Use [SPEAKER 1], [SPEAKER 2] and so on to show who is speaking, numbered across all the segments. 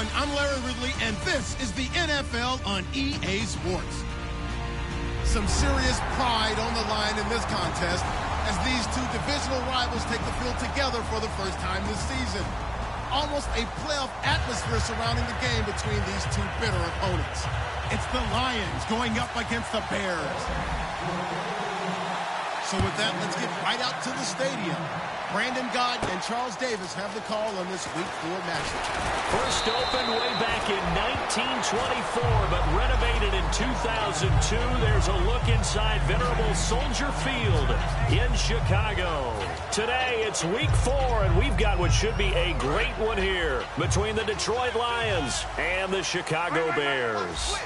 [SPEAKER 1] everyone. I'm Larry Ridley, and this is the NFL on EA Sports. Some serious pride on the line in this contest as these two divisional rivals take the field together for the first time this season. Almost a playoff atmosphere surrounding the game between these two bitter opponents. It's the Lions going up against the Bears. So with that, let's get right out to the stadium. Brandon Gaudin and Charles Davis have the call on this Week 4 matchup.
[SPEAKER 2] First opened way back in 1924, but renovated in 2002. There's a look inside venerable Soldier Field in Chicago. Today, it's Week 4, and we've got what should be a great one here between the Detroit Lions and the Chicago Bears.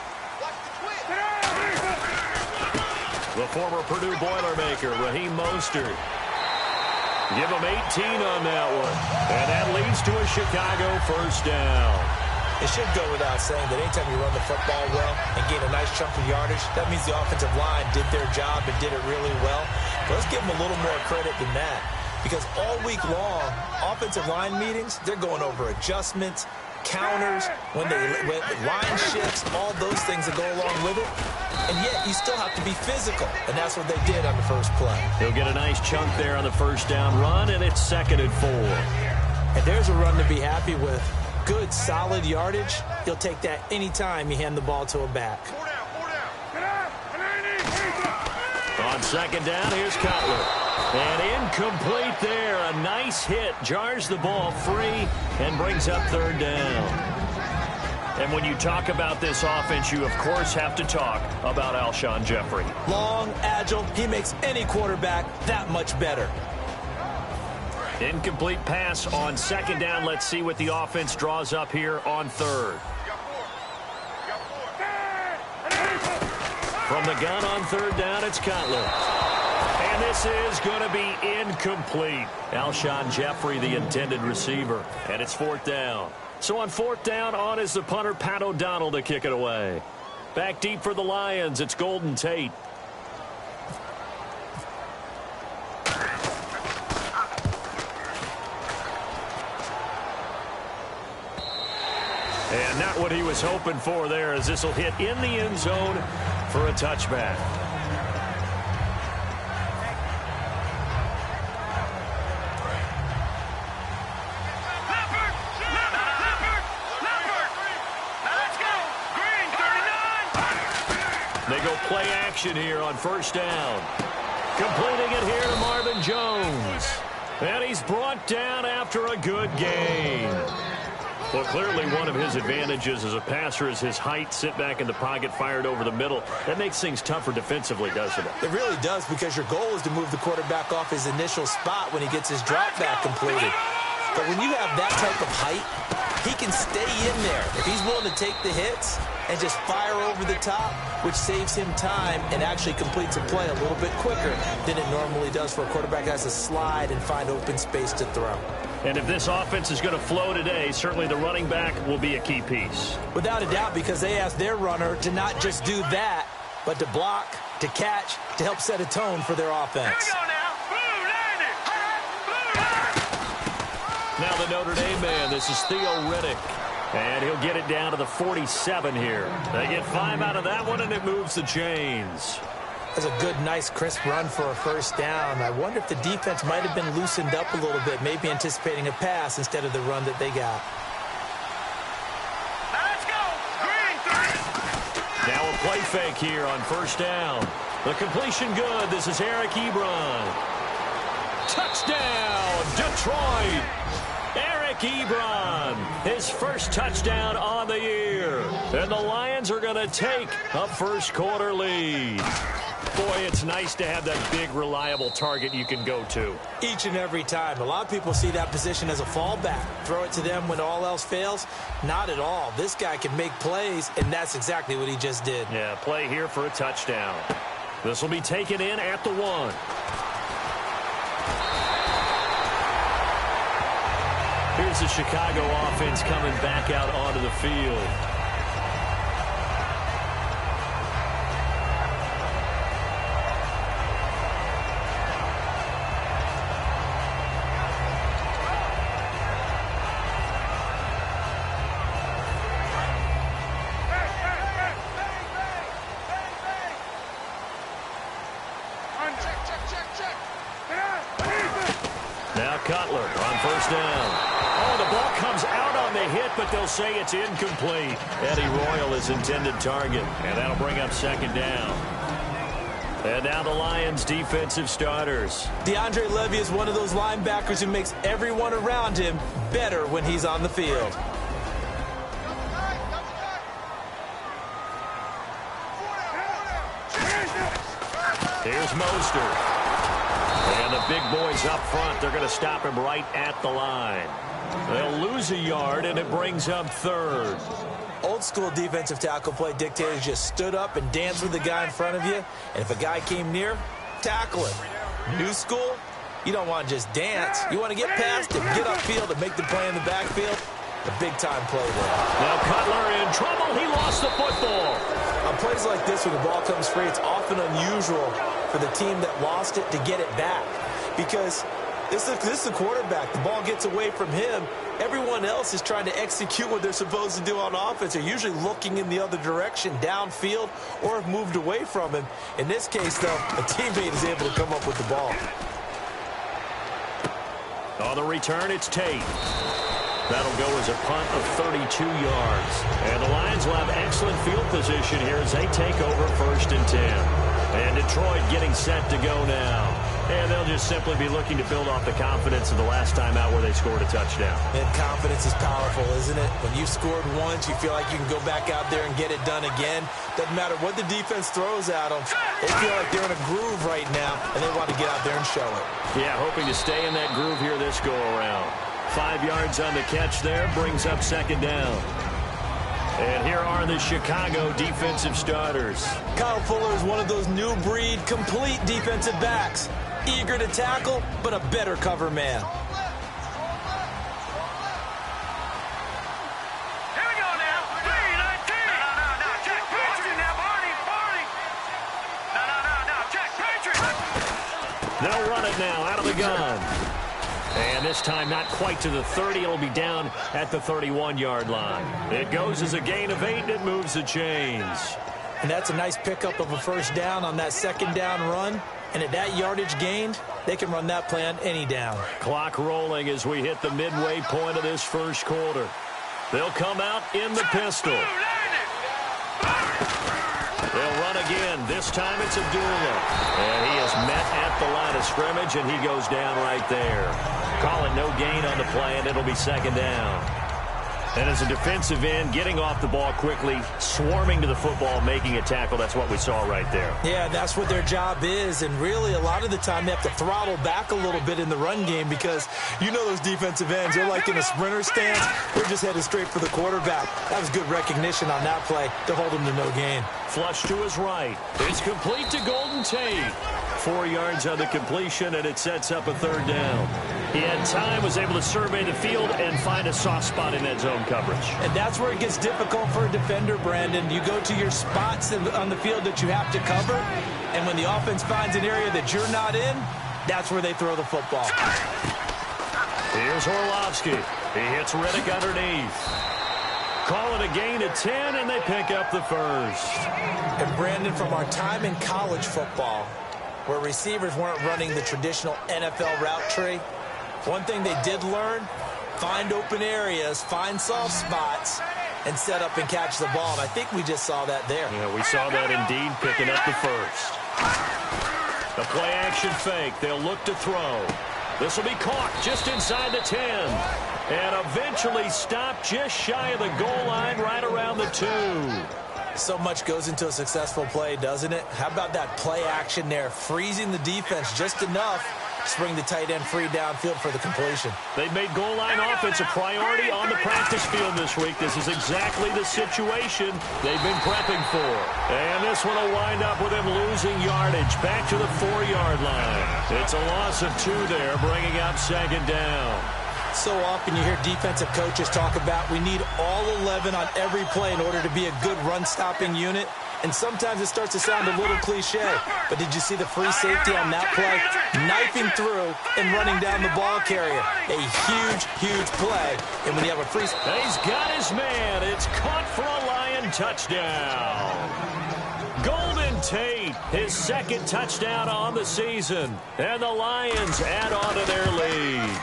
[SPEAKER 2] The former Purdue Boilermaker, Raheem Mostert. Give him 18 on that one. And that leads to a Chicago first down.
[SPEAKER 3] It should go without saying that anytime you run the football well and gain a nice chunk of yardage, that means the offensive line did their job and did it really well. But let's give them a little more credit than that. Because all week long, offensive line meetings, they're going over adjustments, counters, when line shifts, all those things that go along with it. And yet, you still have to be physical, and that's what they did on the first play.
[SPEAKER 2] He'll get a nice chunk there on the first down run, and it's 2nd and 4.
[SPEAKER 3] And there's a run to be happy with. Good, solid yardage. He'll take that anytime you hand the ball to a back.
[SPEAKER 2] On 2nd down, here's Cutler. And incomplete there. A nice hit. Jars the ball free and brings up 3rd down. And when you talk about this offense, you, of course, have to talk about Alshon Jeffrey.
[SPEAKER 3] Long, agile. He makes any quarterback that much better.
[SPEAKER 2] Incomplete pass on 2nd down. Let's see what the offense draws up here on 3rd. From the gun on 3rd down, it's Cutler. And this is going to be incomplete. Alshon Jeffrey, the intended receiver. And it's 4th down. So on 4th down, on is the punter, Pat O'Donnell, to kick it away. Back deep for the Lions, it's Golden Tate. And not what he was hoping for there, as this will hit in the end zone for a touchback. They go play action here on 1st down. Completing it here to Marvin Jones. And he's brought down after a good gain. Well, clearly one of his advantages as a passer is his height. Sit back in the pocket, fired over the middle. That makes things tougher defensively, doesn't it?
[SPEAKER 3] It really does, because your goal is to move the quarterback off his initial spot when he gets his drop back completed. But when you have that type of height, he can stay in there. If he's willing to take the hits and just fire over the top, which saves him time and actually completes a play a little bit quicker than it normally does for a quarterback that has to slide and find open space to throw.
[SPEAKER 2] And if this offense is going to flow today, certainly the running back will be a key piece.
[SPEAKER 3] Without a doubt, because they asked their runner to not just do that, but to block, to catch, to help set a tone for their offense.
[SPEAKER 2] Now the Notre Dame man, this is Theo Riddick. And he'll get it down to the 47 here. They get 5 out of that one, and it moves the chains.
[SPEAKER 3] That's a good, nice, crisp run for a first down. I wonder if the defense might have been loosened up a little bit, maybe anticipating a pass instead of the run that they got.
[SPEAKER 4] Let's go! Green 3!
[SPEAKER 2] Now a play fake here on 1st down. The completion good. This is Eric Ebron. Touchdown, Detroit! Eric Ebron, his first touchdown on the year. And the Lions are going to take a first-quarter lead. Boy, it's nice to have that big, reliable target you can go to.
[SPEAKER 3] Each and every time. A lot of people see that position as a fallback. Throw it to them when all else fails. Not at all. This guy can make plays, and that's exactly what he just did.
[SPEAKER 2] Yeah, play here for a touchdown. This will be taken in at the 1. Here's the Chicago offense coming back out onto the field. down. Oh, the ball comes out on the hit, but they'll say it's incomplete. Eddie Royal is intended target, and that'll bring up second down. And now the Lions' defensive starters.
[SPEAKER 3] DeAndre Levy is one of those linebackers who makes everyone around him better when he's on the field.
[SPEAKER 2] Here's Mostert. And the big boys up front, they're going to stop him right at the line. They'll lose a yard, and it brings up third.
[SPEAKER 3] Old school defensive tackle play dictators just stood up and danced with the guy in front of you. And if a guy came near, tackle him. New school, you don't want to just dance. You want to get past him, get upfield, and make the play in the backfield. A big-time play there.
[SPEAKER 2] Now Cutler in trouble. He lost the football.
[SPEAKER 3] On plays like this, when the ball comes free, it's often unusual for the team that lost it to get it back. Because this is the quarterback. The ball gets away from him. Everyone else is trying to execute what they're supposed to do on offense. They're usually looking in the other direction, downfield, or have moved away from him. In this case, though, a teammate is able to come up with the ball.
[SPEAKER 2] On the return, it's Tate. That'll go as a punt of 32 yards. And the Lions will have excellent field position here as they take over 1st and 10. And Detroit getting set to go now. And they'll just simply be looking to build off the confidence of the last time out where they scored a touchdown.
[SPEAKER 3] And confidence is powerful, isn't it? When you've scored once, you feel like you can go back out there and get it done again. Doesn't matter what the defense throws at them. They feel like they're in a groove right now, and they want to get out there and show it.
[SPEAKER 2] Yeah, hoping to stay in that groove here this go-around. 5 yards on the catch there, brings up second down. And here are the Chicago defensive starters.
[SPEAKER 3] Kyle Fuller is one of those new breed, complete defensive backs. Eager to tackle, but a better cover man.
[SPEAKER 4] Here we go now. 3-19. No. Check Patriot now, Barney. No. Check Patriot.
[SPEAKER 2] They'll run it now out of the gun. And this time not quite to the 30. It'll be down at the 31-yard line. It goes as a gain of 8, and it moves the chains.
[SPEAKER 3] And that's a nice pickup of a first down on that second down run. And at that yardage gained, they can run that play on any down.
[SPEAKER 2] Clock rolling as we hit the midway point of this first quarter. They'll come out in the pistol. They'll run again. This time it's Abdullah. And he is met at the line of scrimmage, and he goes down right there. Call it no gain on the play, and it'll be second down. And as a defensive end, getting off the ball quickly, swarming to the football, making a tackle, that's what we saw right there.
[SPEAKER 3] Yeah, that's what their job is. And really, a lot of the time, they have to throttle back a little bit in the run game because you know those defensive ends, they're like in a sprinter stance. They're just headed straight for the quarterback. That was good recognition on that play to hold him to no gain.
[SPEAKER 2] Flush to his right. It's complete to Golden Tate. 4 yards on the completion, and it sets up a third down. He had time, was able to survey the field and find a soft spot in that zone coverage.
[SPEAKER 3] And that's where it gets difficult for a defender, Brandon. You go to your spots on the field that you have to cover, and when the offense finds an area that you're not in, that's where they throw the football.
[SPEAKER 2] Here's Orlovsky. He hits Riddick underneath. Call it a gain of 10, and they pick up the first.
[SPEAKER 3] And Brandon, from our time in college football, where receivers weren't running the traditional NFL route tree, one thing they did learn, find open areas, find soft spots, and set up and catch the ball. And I think we just saw that there.
[SPEAKER 2] Yeah, we saw that indeed, picking up the first. The play-action fake. They'll look to throw. This will be caught just inside the 10. And eventually stopped just shy of the goal line right around the 2.
[SPEAKER 3] So much goes into a successful play, doesn't it? How about that play action there, freezing the defense just enough to bring the tight end free downfield for the completion.
[SPEAKER 2] They've made goal line offense a priority on the practice field this week. This is exactly the situation they've been prepping for. And this one will wind up with him losing yardage back to the 4-yard line. It's a loss of 2 there, bringing up second down.
[SPEAKER 3] So often you hear defensive coaches talk about we need all 11 on every play in order to be a good run-stopping unit. And sometimes it starts to sound a little cliche. But did you see the free safety on that play? Knifing through and running down the ball carrier. A huge, huge play. And when you have a free...
[SPEAKER 2] He's got his man. It's caught for a Lion touchdown. Golden Tate, his second touchdown on the season. And the Lions add on to their lead.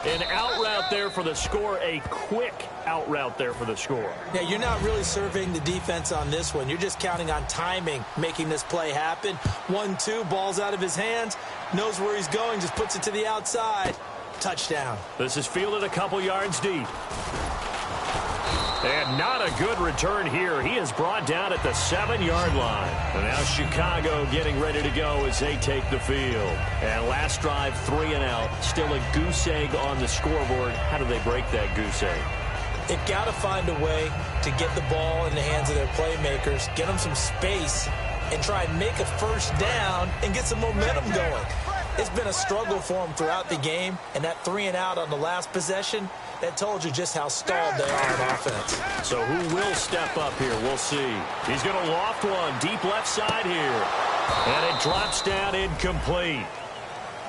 [SPEAKER 2] An out route there for the score, a quick out route there for the score.
[SPEAKER 3] Yeah, you're not really surveying the defense on this one. You're just counting on timing, making this play happen. 1-2, ball's out of his hands, knows where he's going, just puts it to the outside. Touchdown.
[SPEAKER 2] This is fielded a couple yards deep. And not a good return here. He is brought down at the 7-yard line. And now Chicago getting ready to go as they take the field. And last drive, 3 and out. Still a goose egg on the scoreboard. How do they break that goose egg?
[SPEAKER 3] They've got to find a way to get the ball in the hands of their playmakers, get them some space, and try and make a first down and get some momentum going. It's been a struggle for them throughout the game, and that 3 and out on the last possession, that told you just how stalled they are on offense.
[SPEAKER 2] So who will step up here? We'll see. He's going to loft one deep left side here. And it drops down incomplete.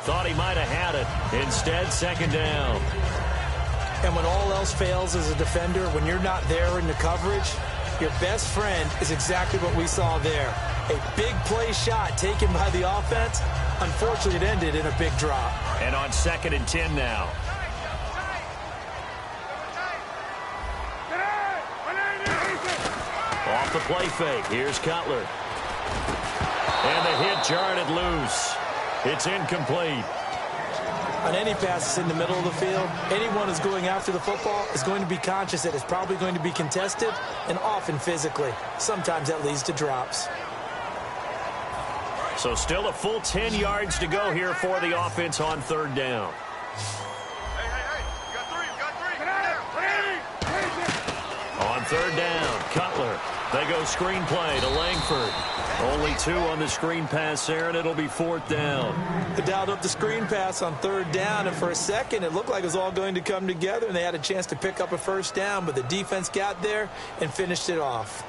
[SPEAKER 2] Thought he might have had it. Instead, second down.
[SPEAKER 3] And when all else fails as a defender, when you're not there in the coverage, your best friend is exactly what we saw there. A big play shot taken by the offense. Unfortunately, it ended in a big drop.
[SPEAKER 2] And on 2nd and 10 now. Off the play fake. Here's Cutler. And the hit jarred it loose. It's incomplete.
[SPEAKER 3] On any passes in the middle of the field, anyone who's going after the football is going to be conscious that it's probably going to be contested and often physically. Sometimes that leads to drops.
[SPEAKER 2] So still a full 10 yards to go here for the offense on 3rd down. On 3rd down, Cutler. They go screen play to Langford. Only 2 on the screen pass there, and it'll be 4th down.
[SPEAKER 3] They dialed up the screen pass on 3rd down, and for a second it looked like it was all going to come together, and they had a chance to pick up a first down, but the defense got there and finished it off.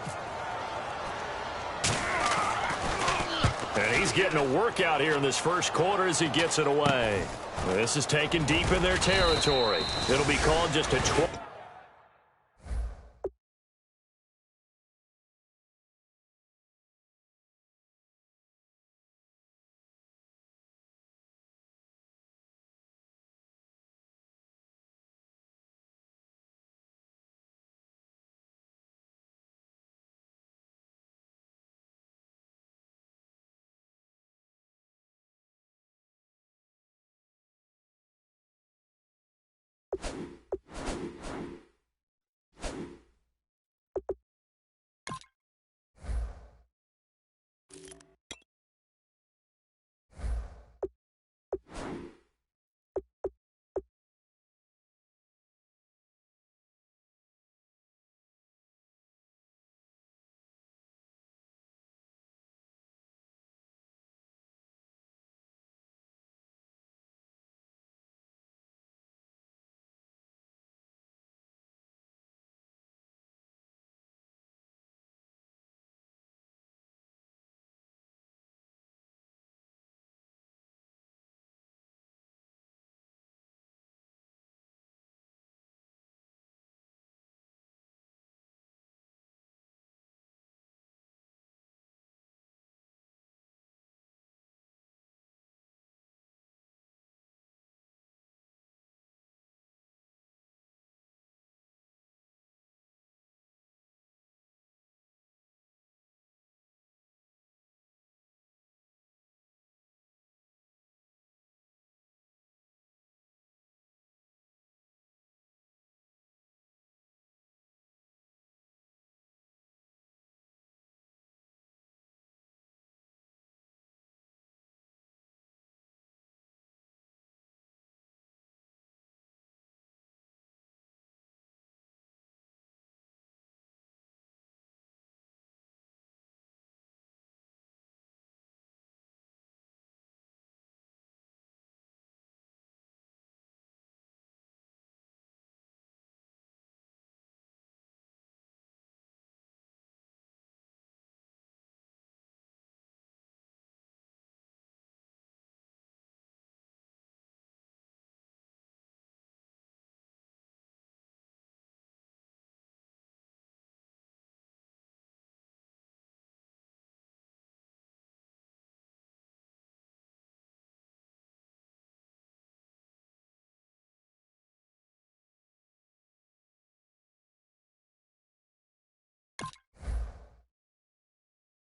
[SPEAKER 2] And he's getting a workout here in this first quarter as he gets it away. This is taken deep in their territory. It'll be called just a 12.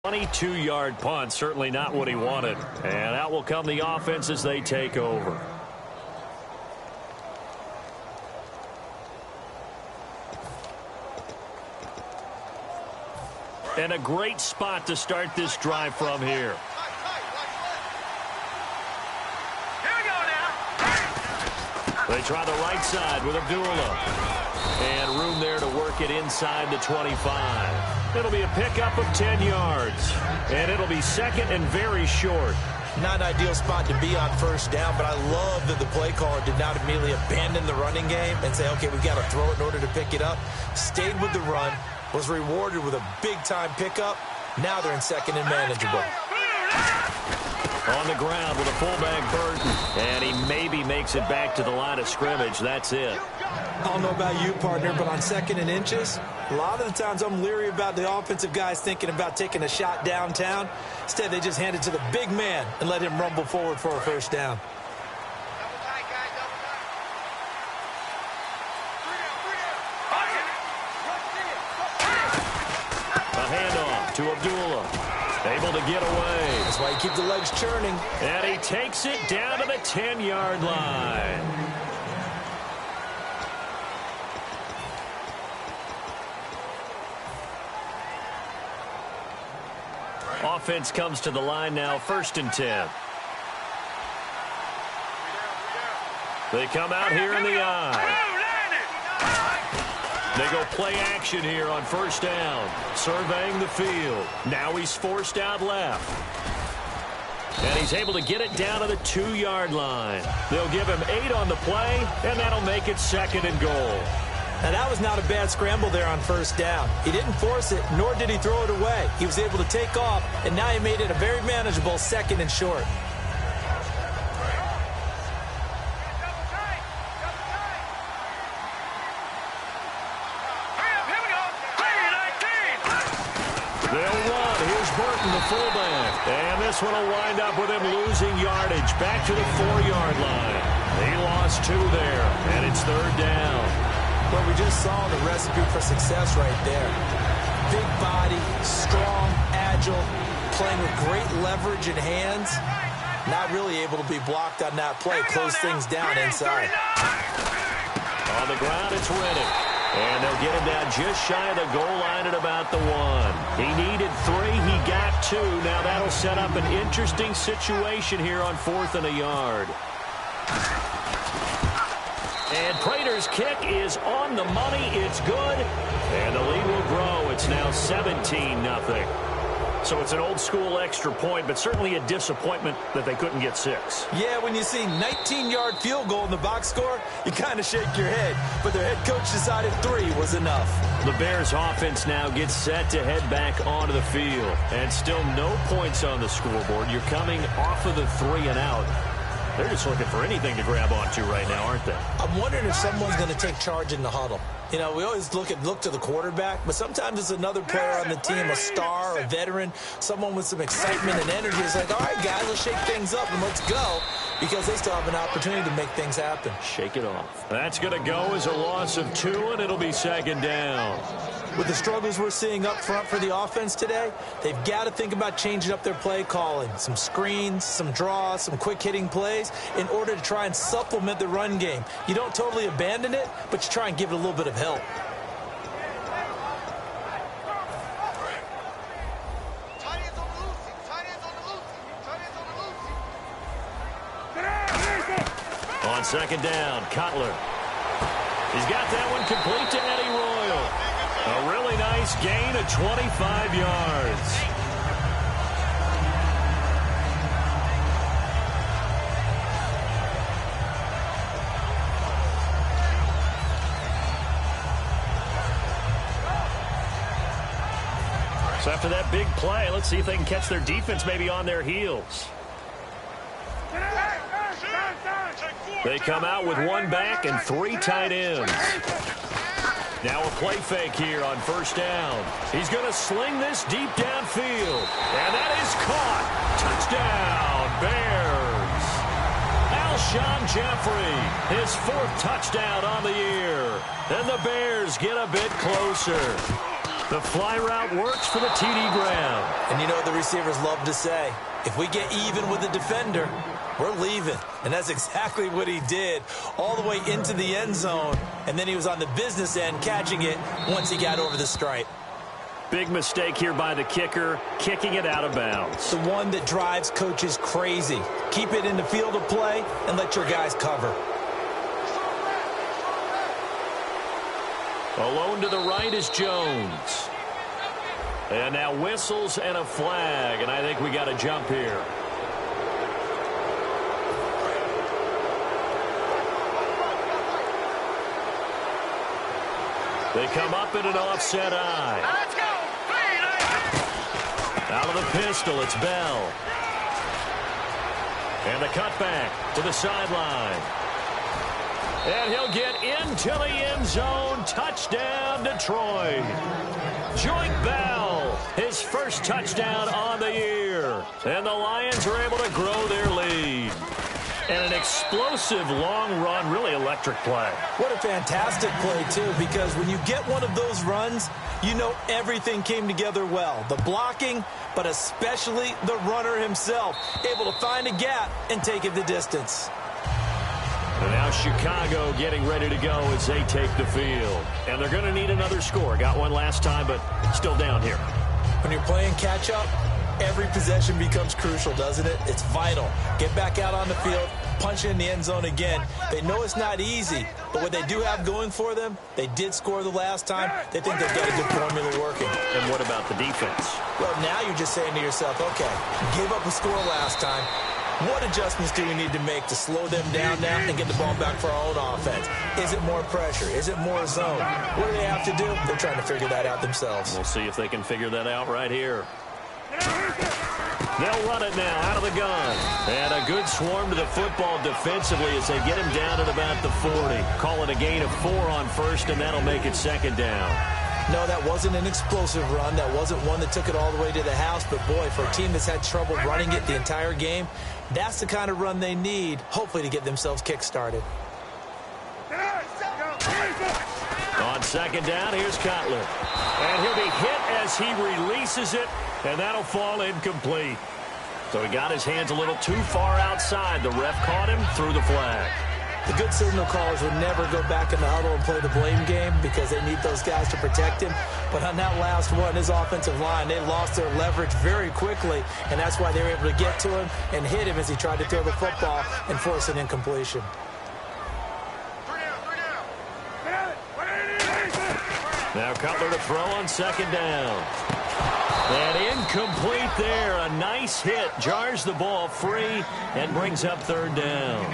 [SPEAKER 2] 22-yard punt, certainly not what he wanted. And out will come the offense as they take over. And a great spot to start this drive from here. They try the right side with Abdullah. And room there to work it inside the 25. It'll be a pickup of 10 yards. And it'll be second and very short.
[SPEAKER 3] Not an ideal spot to be on first down, but I love that the play caller did not immediately abandon the running game and say, okay, we've got to throw it in order to pick it up. Stayed with the run, was rewarded with a big-time pickup. Now they're in second and manageable.
[SPEAKER 2] On the ground with a fullback Burton. And he maybe makes it back to the line of scrimmage. That's it.
[SPEAKER 3] I don't know about you, partner, but on second and inches, a lot of the times I'm leery about the offensive guys thinking about taking a shot downtown. Instead, they just hand it to the big man and let him rumble forward for a first down.
[SPEAKER 2] A handoff to Abdullah. Able to get away.
[SPEAKER 3] That's why you keep the legs churning.
[SPEAKER 2] And he takes it down to the 10-yard line. Offense comes to the line now, 1st and 10. They come out here in the eye. They go play action here on first down. Surveying the field. Now he's forced out left. And he's able to get it down to the 2-yard line. They'll give him 8 on the play, and that'll make it 2nd and goal.
[SPEAKER 3] Now, that was not a bad scramble there on first down. He didn't force it, nor did he throw it away. He was able to take off, and now he made it a very manageable 2nd and short.
[SPEAKER 2] They'll run. Here's Burton, the fullback. And this one will wind up with him losing yardage back to the 4-yard line. He lost 2 there, and it's 3rd down.
[SPEAKER 3] But we just saw the recipe for success right there. Big body, strong, agile, playing with great leverage in hands. Not really able to be blocked on that play. Close things down inside.
[SPEAKER 2] On the ground, it's Rennick. And they'll get him down just shy of the goal line at about the 1. He needed 3. He got 2. Now that'll set up an interesting situation here on 4th and a yard. And Prater's kick is on the money. It's good. And the lead will grow. It's now 17-0. So it's an old-school extra point, but certainly a disappointment that they couldn't get 6.
[SPEAKER 3] Yeah, when you see 19-yard field goal in the box score, you kind of shake your head. But their head coach decided 3 was enough.
[SPEAKER 2] The Bears offense now gets set to head back onto the field. And still no points on the scoreboard. You're coming off of the 3 and out. They're just looking for anything to grab onto right now, aren't they?
[SPEAKER 3] I'm wondering if someone's going to take charge in the huddle. You know, we always look to the quarterback, but sometimes it's another player on the team, a star, a veteran, someone with some excitement and energy. It's like, all right, guys, let's shake things up and let's go, because they still have an opportunity to make things happen.
[SPEAKER 2] Shake it off. That's going to go as a loss of 2, and it'll be 2nd down.
[SPEAKER 3] With the struggles we're seeing up front for the offense today, they've got to think about changing up their play calling. Some screens, some draws, some quick-hitting plays in order to try and supplement the run game. You don't totally abandon it, but you try and give it a little bit of help.
[SPEAKER 2] On 2nd down, Cutler. He's got that one complete to Eddie Royal. A really nice gain of 25 yards. So after that big play, let's see if they can catch their defense maybe on their heels. They come out with 1 back and 3 tight ends. Now a play fake here on first down. He's going to sling this deep downfield. And that is caught. Touchdown, Bears. Alshon Jeffrey, his 4th touchdown on the year. And the Bears get a bit closer. The fly route works for the TD Graham.
[SPEAKER 3] And you know what the receivers love to say? If we get even with the defender, we're leaving. And that's exactly what he did, all the way into the end zone. And then he was on the business end catching it once he got over the stripe.
[SPEAKER 2] Big mistake here by the kicker, kicking it out of bounds.
[SPEAKER 3] The one that drives coaches crazy. Keep it in the field of play and let your guys cover.
[SPEAKER 2] Alone to the right is Jones. And now whistles and a flag, and I think we got a jump here. They come up in an offset eye.
[SPEAKER 4] Let's go.
[SPEAKER 2] Out of the pistol, it's Bell. And the cutback to the sideline. And he'll get into the end zone. Touchdown, Detroit. Joink Bell, his first touchdown on the year. And the Lions are able to grow their lead. And an explosive long run, really electric play.
[SPEAKER 3] What a fantastic play, too, because when you get one of those runs, you know everything came together well. The blocking, but especially the runner himself, able to find a gap and take it the distance.
[SPEAKER 2] And now Chicago getting ready to go as they take the field. And they're going to need another score. Got one last time, but still down here.
[SPEAKER 3] When you're playing catch-up, every possession becomes crucial, doesn't it? It's vital. Get back out on the field, punch it in the end zone again. They know it's not easy, but what they do have going for them, they did score the last time. They think they've got a good formula working.
[SPEAKER 2] And what about the defense?
[SPEAKER 3] Well, now you're just saying to yourself, okay, gave up a score last time. What adjustments do we need to make to slow them down now and get the ball back for our own offense? Is it more pressure? Is it more zone? What do they have to do? They're trying to figure that out themselves.
[SPEAKER 2] We'll see if they can figure that out right here. They'll run it now out of the gun. And a good swarm to the football defensively as they get him down at about the 40. Call it a gain of 4 on first, and that'll make it second down.
[SPEAKER 3] No, that wasn't an explosive run. That wasn't one that took it all the way to the house. But, boy, for a team that's had trouble running it the entire game, that's the kind of run they need, hopefully, to get themselves kick-started.
[SPEAKER 2] On second down, here's Cutler. And he'll be hit as he releases it, and that'll fall incomplete. So he got his hands a little too far outside. The ref caught him, threw the flag.
[SPEAKER 3] The good signal callers would never go back in the huddle and play the blame game because they need those guys to protect him. But on that last one, his offensive line, they lost their leverage very quickly, and that's why they were able to get to him and hit him as he tried to throw the football and force an incompletion.
[SPEAKER 2] Now Cutler to throw on second down. And incomplete there. A nice hit. Jars the ball free and brings up third down.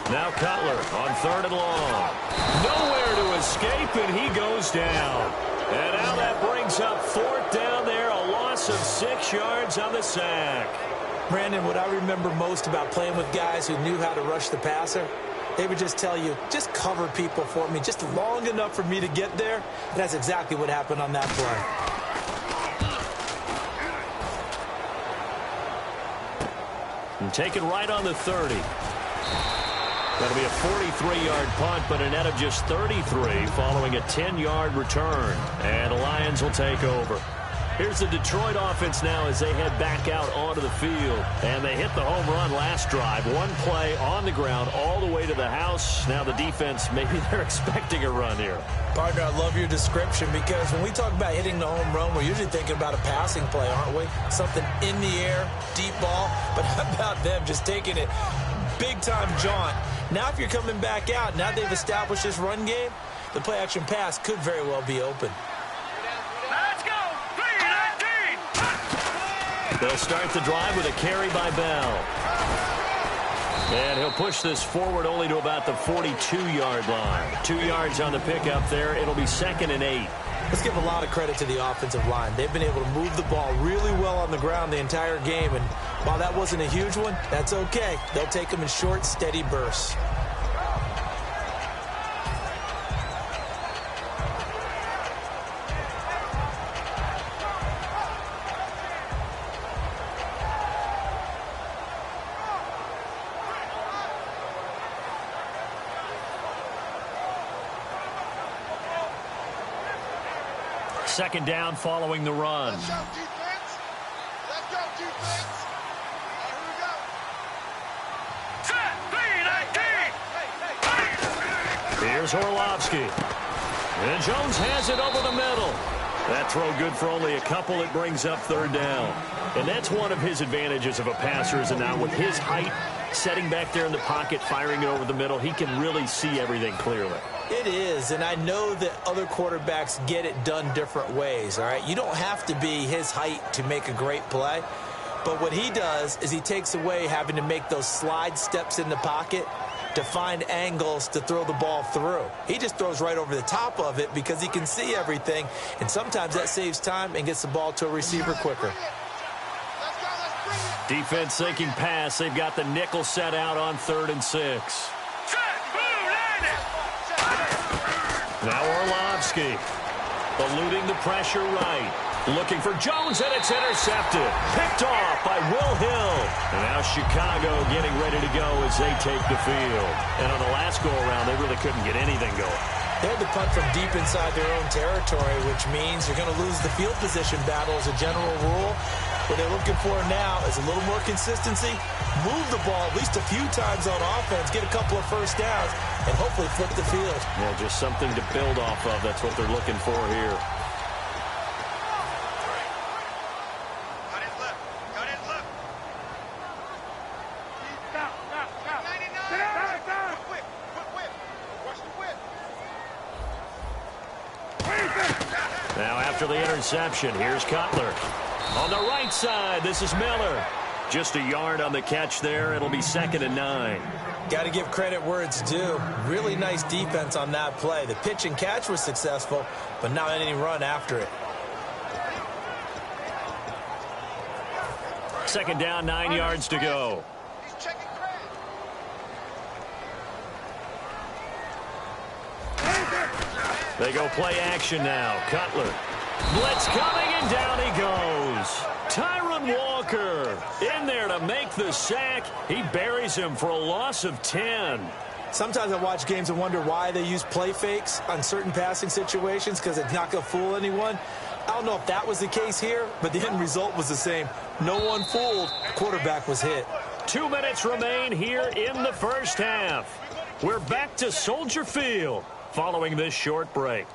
[SPEAKER 2] Now Cutler on third and long. Nowhere to escape, and he goes down. And now that brings up fourth down there, a loss of 6 yards on the sack.
[SPEAKER 3] Brandon, what I remember most about playing with guys who knew how to rush the passer, they would just tell you, just cover people for me, just long enough for me to get there. And that's exactly what happened on that play.
[SPEAKER 2] And take it right on the 30. That'll be a 43-yard punt, but a net of just 33 following a 10-yard return. And the Lions will take over. Here's the Detroit offense now as they head back out onto the field. And they hit the home run last drive. One play on the ground all the way to the house. Now the defense, maybe they're expecting a run here.
[SPEAKER 3] Partner, I love your description because when we talk about hitting the home run, we're usually thinking about a passing play, aren't we? Something in the air, deep ball. But how about them just taking it big-time jaunt? Now if you're coming back out, now they've established this run game, the play-action pass could very well be open.
[SPEAKER 4] Let's go. 3-19.
[SPEAKER 2] They'll start the drive with a carry by Bell. And he'll push this forward only to about the 42-yard line. 2 yards on the pickup there. It'll be 2nd and 8.
[SPEAKER 3] Let's give a lot of credit to the offensive line. They've been able to move the ball really well on the ground the entire game, and While that wasn't a huge one, that's okay. They'll take them in short, steady bursts.
[SPEAKER 2] Second down following the run.
[SPEAKER 1] Let's go, defense. Let's go, defense. Here we go.
[SPEAKER 4] Set, B-19.
[SPEAKER 2] Here's Orlovsky. And Jones has it over the middle. That throw good for only a couple. It brings up third down. And that's one of his advantages of a passer, is now with his height, setting back there in the pocket, firing it over the middle, he can really see everything clearly.
[SPEAKER 3] It is, and I know that other quarterbacks get it done different ways, all right? You don't have to be his height to make a great play, but what he does is he takes away having to make those slide steps in the pocket to find angles to throw the ball through. He just throws right over the top of it because he can see everything, and sometimes that saves time and gets the ball to a receiver quicker.
[SPEAKER 2] Defense thinking pass. They've got the nickel set out on 3rd and 6. Now Orlovsky eluding the pressure right. Looking for Jones, and it's intercepted. Picked off by Will Hill. And now Chicago getting ready to go as they take the field. And on the last go-around, they really couldn't get anything going.
[SPEAKER 3] They had to punt from deep inside their own territory, which means you're going to lose the field position battle as a general rule. What they're looking for now is a little more consistency, move the ball at least a few times on offense, get a couple of first downs, and hopefully flip the field.
[SPEAKER 2] Yeah, just something to build off of. That's what they're looking for here.
[SPEAKER 1] Got his left. Got his left.
[SPEAKER 4] Stop.
[SPEAKER 1] 99. Quick whip. Rush the whip.
[SPEAKER 2] Now after the interception, here's Cutler. On the right side, this is Miller. Just a yard on the catch there. It'll be 2nd and 9.
[SPEAKER 3] Got to give credit where it's due. Really nice defense on that play. The pitch and catch was successful, but not any run after it.
[SPEAKER 2] 2nd down, 9 yards to go.
[SPEAKER 1] He's checking credit.
[SPEAKER 2] They go play action now. Cutler. Blitz coming, and down he goes. Tyron Walker in there to make the sack. He buries him for a loss of 10.
[SPEAKER 3] Sometimes I watch games and wonder why they use play fakes on certain passing situations, because it's not going to fool anyone. I don't know if that was the case here, but the end result was the same. No one fooled. Quarterback was hit.
[SPEAKER 2] 2 minutes remain here in the first half. We're back to Soldier Field following this short break.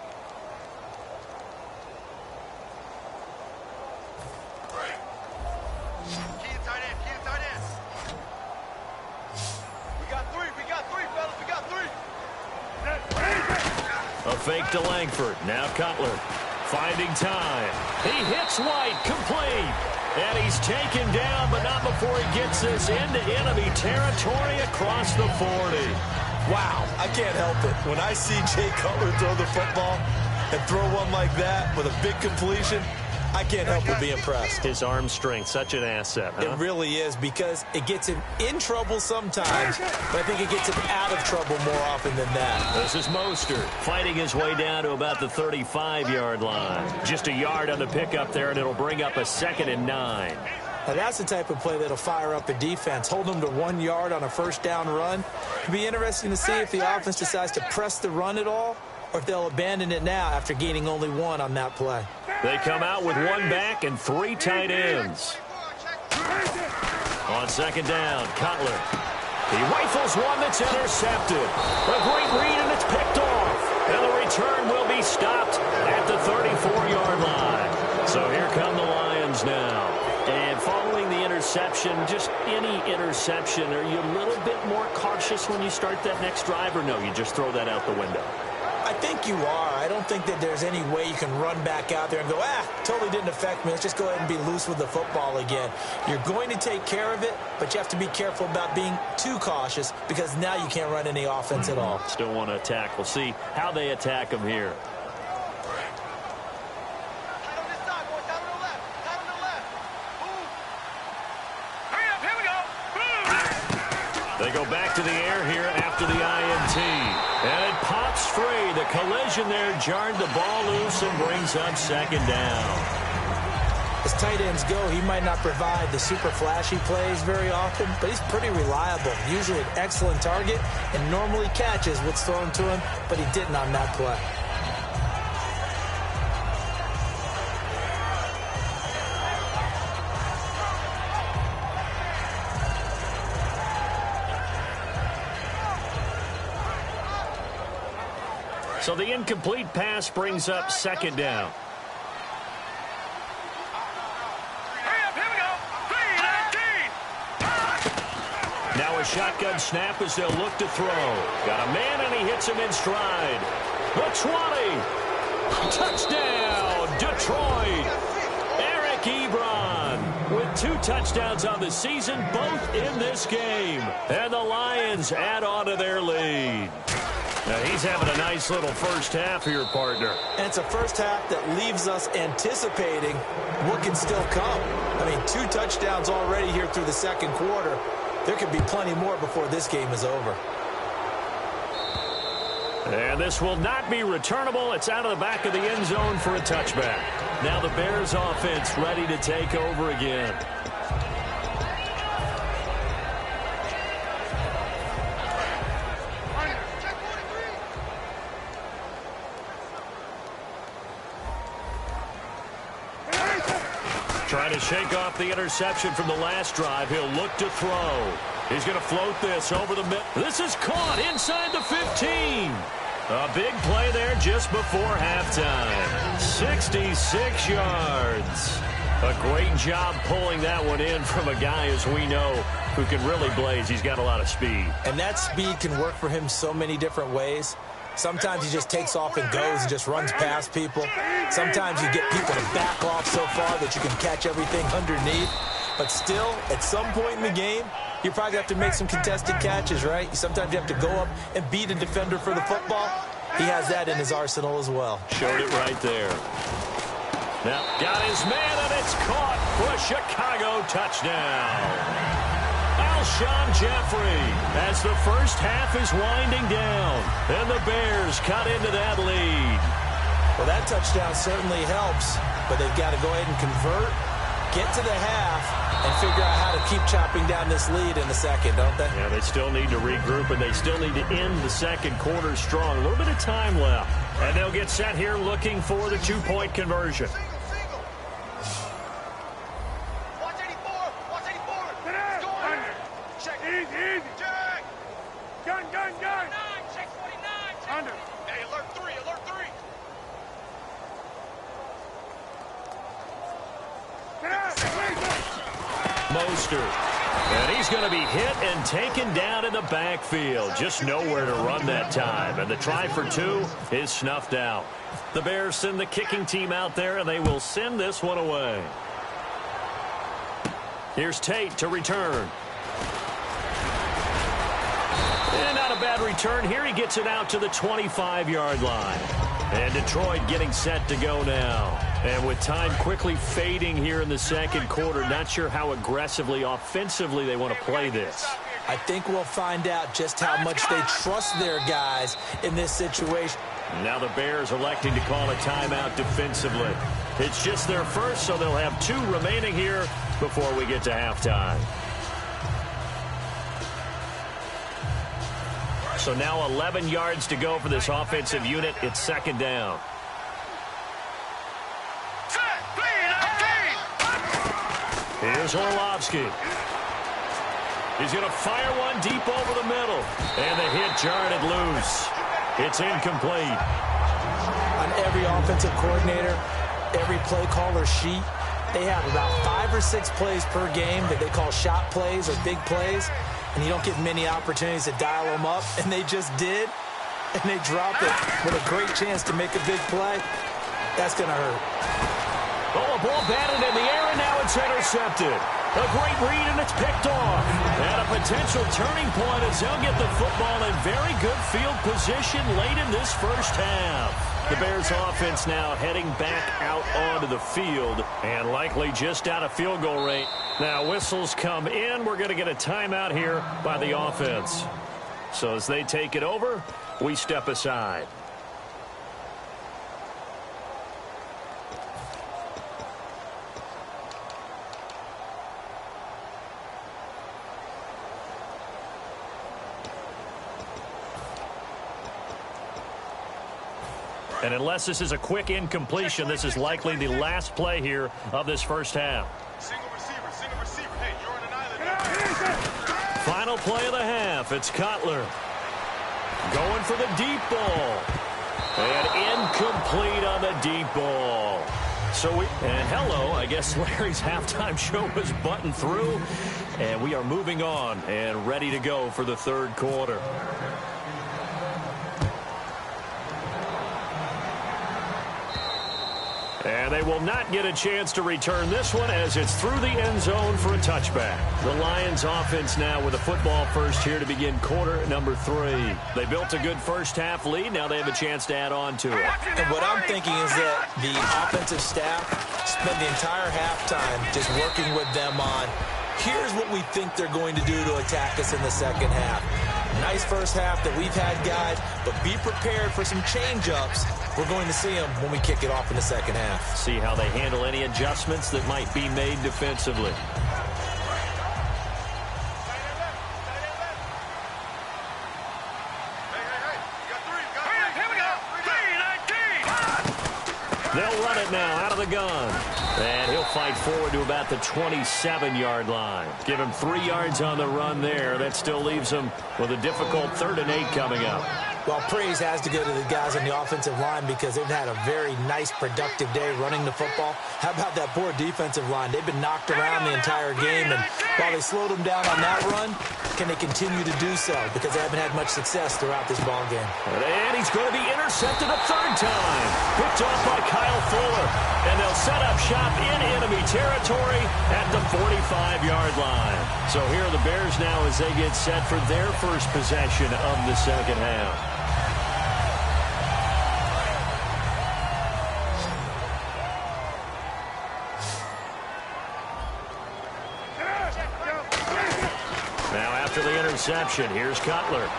[SPEAKER 2] A fake to Langford. Now Cutler finding time. He hits White, complete. And he's taken down, but not before he gets this into enemy territory across the 40.
[SPEAKER 3] Wow, I can't help it. When I see Jay Cutler throw the football and throw one like that with a big completion, I can't help but be impressed.
[SPEAKER 2] His arm strength, such an asset, huh?
[SPEAKER 3] It really is, because it gets him in trouble sometimes, but I think it gets him out of trouble more often than that.
[SPEAKER 2] This is Mostert fighting his way down to about the 35-yard line. Just a yard on the pickup there, and it'll bring up a 2nd and 9.
[SPEAKER 3] Now that's the type of play that'll fire up a defense. Hold them to 1 yard on a first down run. It'll be interesting to see if the offense decides to press the run at all, or if they'll abandon it now after gaining only 1 on that play.
[SPEAKER 2] They come out with 1 back and 3 tight ends. On 2nd down, Cutler. He rifles one that's intercepted. A great read, and it's picked off. And the return will be stopped at the 34-yard line. So here come the Lions now. And following the interception, just any interception, are you a little bit more cautious when you start that next drive, or no, you just throw that out the window?
[SPEAKER 3] I think you are. I don't think that there's any way you can run back out there and go, totally didn't affect me. Let's just go ahead and be loose with the football again. You're going to take care of it, but you have to be careful about being too cautious, because now you can't run any offense at all.
[SPEAKER 2] Still want to attack. We'll see how they attack him here. They go back to the air here after the INT. And it pops free. The collision there jarred the ball loose and brings up second down.
[SPEAKER 3] As tight ends go, he might not provide the super flashy plays very often, but he's pretty reliable. Usually an excellent target and normally catches what's thrown to him, but he didn't on that play.
[SPEAKER 2] So the incomplete pass brings up second down. Now a shotgun snap as they'll look to throw. Got a man, and he hits him in stride. The 20. Touchdown, Detroit. Eric Ebron with 2 touchdowns on the season, both in this game. And the Lions add on to their lead. Now he's having a nice little first half here, partner.
[SPEAKER 3] And it's a first half that leaves us anticipating what can still come. I mean, 2 touchdowns already here through the second quarter. There could be plenty more before this game is over.
[SPEAKER 2] And this will not be returnable. It's out of the back of the end zone for a touchback. Now the Bears offense ready to take over again. Trying to shake off the interception from the last drive. He'll look to throw. He's going to float this over the middle. This is caught inside the 15. A big play there just before halftime. 66 yards. A great job pulling that one in from a guy, as we know, who can really blaze. He's got a lot of speed.
[SPEAKER 3] And that speed can work for him so many different ways. Sometimes he just takes off and goes and just runs past people. Sometimes you get people to back off so far that you can catch everything underneath. But still, at some point in the game, you probably have to make some contested catches, right? Sometimes you have to go up and beat a defender for the football. He has that in his arsenal as well.
[SPEAKER 2] Showed it right there. Now, got his man, and it's caught for a Chicago touchdown. Alshon Jeffrey as the first half is winding down, and the Bears cut into that lead.
[SPEAKER 3] Well, that touchdown certainly helps, but they've got to go ahead and convert, get to the half, and figure out how to keep chopping down this lead in the second, don't they?
[SPEAKER 2] Yeah, they still need to regroup, and they still need to end the second quarter strong. A little bit of time left, and they'll get set here looking for the 2-point conversion. And he's going to be hit and taken down in the backfield. Just nowhere to run that time. And the try for 2 is snuffed out. The Bears send the kicking team out there, and they will send this one away. Here's Tate to return. And not a bad return here. He gets it out to the 25-yard line. And Detroit getting set to go now. And with time quickly fading here in the second quarter, not sure how aggressively, offensively they want to play this.
[SPEAKER 3] I think we'll find out just how much they trust their guys in this situation.
[SPEAKER 2] Now the Bears electing to call a timeout defensively. It's just their first, so they'll have 2 remaining here before we get to halftime. So now 11 yards to go for this offensive unit. It's second down. Here's Orlovsky. He's going to fire one deep over the middle. And the hit jarred it loose. It's incomplete.
[SPEAKER 3] On every offensive coordinator, every play caller sheet, they have about 5 or 6 plays per game that they call shot plays or big plays. And you don't get many opportunities to dial them up. And they just did. And they drop it with a great chance to make a big play. That's going to hurt.
[SPEAKER 2] Oh, a ball batted in the air, and now it's intercepted. A great read, and it's picked off. And a potential turning point as they'll get the football in very good field position late in this first half. The Bears offense now heading back out onto the field and likely just out of field goal range. Now whistles come in. We're going to get a timeout here by the offense. So as they take it over, we step aside. And unless this is a quick incompletion, this is likely the last play here of this first half.
[SPEAKER 4] Single receiver. Hey, you're on an island.
[SPEAKER 2] Final play of the half. It's Cutler going for the deep ball. And incomplete on the deep ball. And hello, I guess Larry's halftime show was buttoned through. And we are moving on and ready to go for the third quarter. And they will not get a chance to return this one as it's through the end zone for a touchback. The Lions offense now with a football first here to begin quarter number 3. They built a good first half lead. Now they have a chance to add on to it.
[SPEAKER 3] And what I'm thinking is that the offensive staff spent the entire halftime just working with them on, here's what we think they're going to do to attack us in the second half. Nice first half that we've had, guys, but be prepared for some change-ups. We're going to see them when we kick it off in the second half.
[SPEAKER 2] See how they handle any adjustments that might be made defensively. They'll run it now out of the gun. And he'll fight forward to about the 27-yard line. Give him 3 yards on the run there. That still leaves him with a difficult 3rd and 8 coming up.
[SPEAKER 3] Well, praise has to go to the guys on the offensive line because they've had a very nice, productive day running the football. How about that poor defensive line? They've been knocked around the entire game, and while they slowed them down on that run, can they continue to do so? Because they haven't had much success throughout this ball game.
[SPEAKER 2] And he's going to be intercepted a 3rd time. Picked off by Kyle Fuller. And they'll set up shop in enemy territory at the 45-yard line. So here are the Bears now as they get set for their first possession of the second half. Now after the interception, here's Cutler.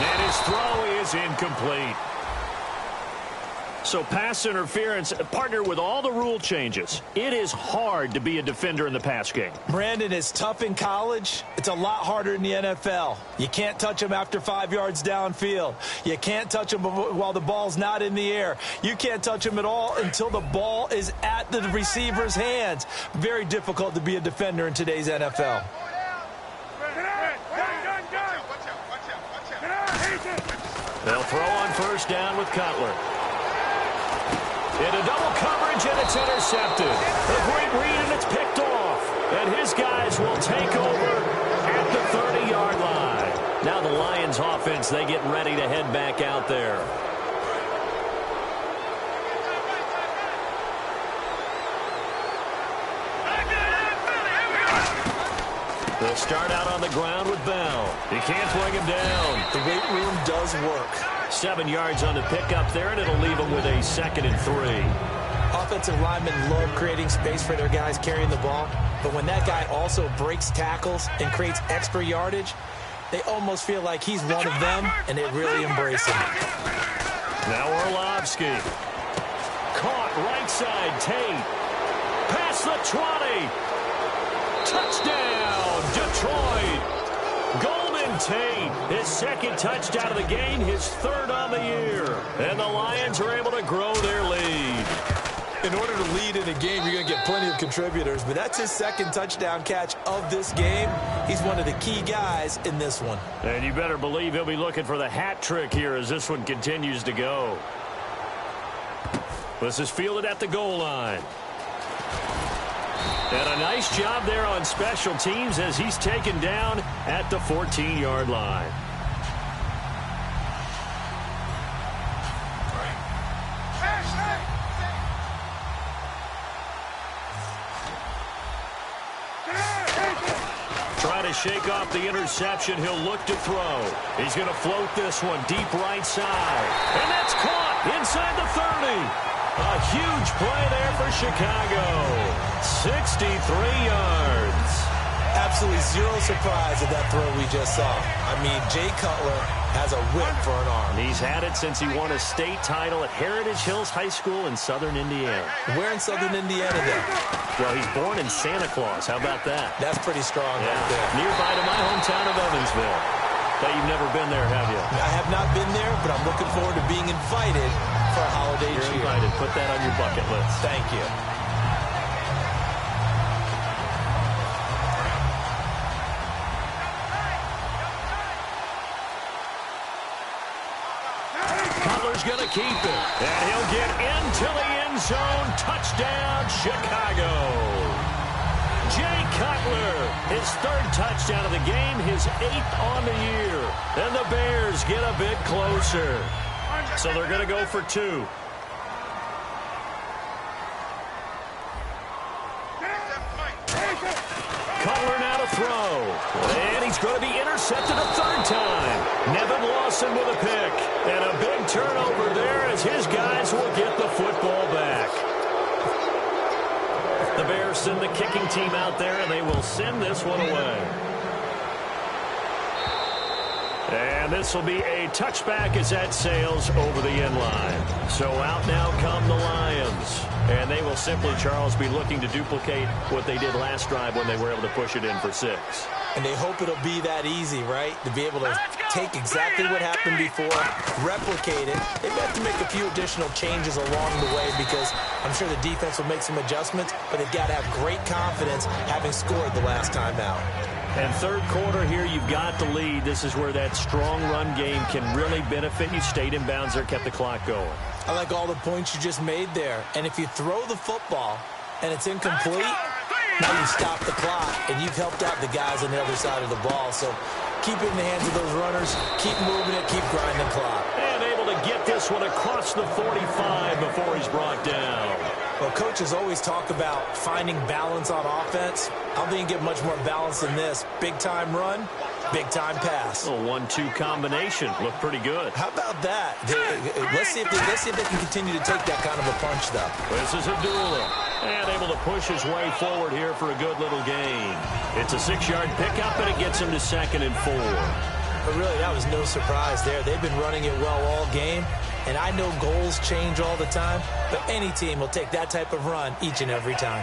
[SPEAKER 2] And his throw is incomplete. So pass interference, partner with all the rule changes. It is hard to be a defender in the pass game.
[SPEAKER 3] Brandon, is tough in college. It's a lot harder in the NFL. You can't touch him after 5 yards downfield. You can't touch him while the ball's not in the air. You can't touch him at all until the ball is at the receiver's hands. Very difficult to be a defender in today's NFL.
[SPEAKER 2] They'll throw on first down with Cutler. Into double coverage, and it's intercepted. A great read, and it's picked off. And his guys will take over at the 30-yard line. Now the Lions offense, they get ready to head back out there. They'll start out on the ground with Bell. He can't bring him down.
[SPEAKER 3] The weight room does work.
[SPEAKER 2] 7 yards on the pickup there, and it'll leave them with a 2nd and 3.
[SPEAKER 3] Offensive linemen love creating space for their guys carrying the ball, but when that guy also breaks tackles and creates extra yardage, they almost feel like he's one of them, and they really embrace him.
[SPEAKER 2] Now Orlovsky. Caught right side, Tate. Past the 20. Touchdown, Detroit. Golden Tate, his 2nd touchdown of the game, his 3rd on the year. And the Lions are able to grow their lead.
[SPEAKER 3] In order to lead in a game, you're going to get plenty of contributors, but that's his 2nd touchdown catch of this game. He's one of the key guys in this one.
[SPEAKER 2] And you better believe he'll be looking for the hat trick here as this one continues to go. This is fielded at the goal line. And a nice job there on special teams as he's taken down at the 14-yard line. Try to shake off the interception. He'll look to throw. He's going to float this one deep right side. And that's caught inside the 30. A huge play there for Chicago. 63 yards.
[SPEAKER 3] Absolutely zero surprise at that throw we just saw. I mean, Jay Cutler has a whip for an arm.
[SPEAKER 2] He's had it since he won a state title at Heritage Hills High School in southern Indiana.
[SPEAKER 3] Where in southern Indiana then?
[SPEAKER 2] Well, he's born in Santa Claus. How about that?
[SPEAKER 3] That's pretty strong right there.
[SPEAKER 2] Nearby to my hometown of Evansville. But you've never been there, have you?
[SPEAKER 3] I have not been there, but I'm looking forward to being invited for a holiday cheer.
[SPEAKER 2] You're invited. Put that on your bucket list.
[SPEAKER 3] Thank you.
[SPEAKER 2] Cutler's going to keep it. And he'll get into the end zone. Touchdown, Chicago. Jay Cutler, his third touchdown of the game, his 8th on the year. And the Bears get a bit closer. So they're going to go for 2. Cutler now to throw. And he's going to be intercepted a third time. Nevin Lawson with a pick. And a big turnover there as his guys will get the football back. The Bears send the kicking team out there, and they will send this one away. And this will be a touchback as that sails over the end line. So out now come the Lions. And they will simply, Charles, be looking to duplicate what they did last drive when they were able to push it in for 6.
[SPEAKER 3] And they hope it'll be that easy, right? To be able to take exactly what happened before, replicate it. They've got to make a few additional changes along the way because I'm sure the defense will make some adjustments, but they've got to have great confidence having scored the last time out.
[SPEAKER 2] And third quarter here, you've got the lead. This is where that strong run game can really benefit you. Stayed in bounds there, kept the clock going.
[SPEAKER 3] I like all the points you just made there. And if you throw the football and it's incomplete, now you stop the clock, and you've helped out the guys on the other side of the ball. So keep it in the hands of those runners. Keep moving it. Keep grinding the clock.
[SPEAKER 2] And able to get this one across the 45 before he's brought down.
[SPEAKER 3] Well, coaches always talk about finding balance on offense. I don't think you get much more balance than this. Big-time run, big-time pass.
[SPEAKER 2] A 1-2 combination. Looked pretty good.
[SPEAKER 3] How about that? Let's see if they can continue to take that kind of a punch, though.
[SPEAKER 2] This is Abdullah. And able to push his way forward here for a good little gain. It's a 6-yard pickup, and it gets him to 2nd and 4.
[SPEAKER 3] But really, that was no surprise there. They've been running it well all game. And I know goals change all the time, but any team will take that type of run each and every time.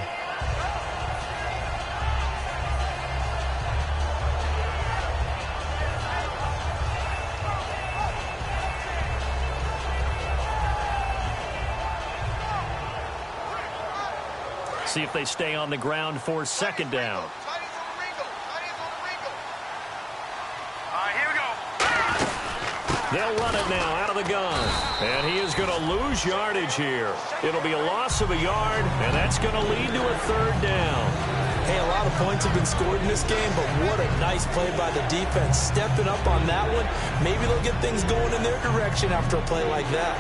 [SPEAKER 2] See if they stay on the ground for 2nd down. They'll run it now out of the gun. And he is going to lose yardage here. It'll be a loss of a yard, and that's going to lead to a 3rd down.
[SPEAKER 3] Hey, a lot of points have been scored in this game, but what a nice play by the defense. Stepping up on that one, maybe they'll get things going in their direction after a play like that.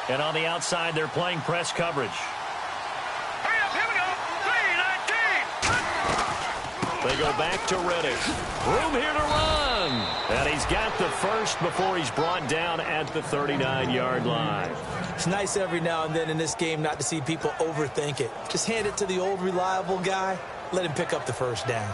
[SPEAKER 2] And on the outside, they're playing press coverage.
[SPEAKER 4] Hurry up, here we go. 3-19.
[SPEAKER 2] They go back to Reddick. Room here to run. And he's got the first before he's brought down at the 39-yard line.
[SPEAKER 3] It's nice every now and then in this game not to see people overthink it. Just hand it to the old reliable guy. Let him pick up the first down.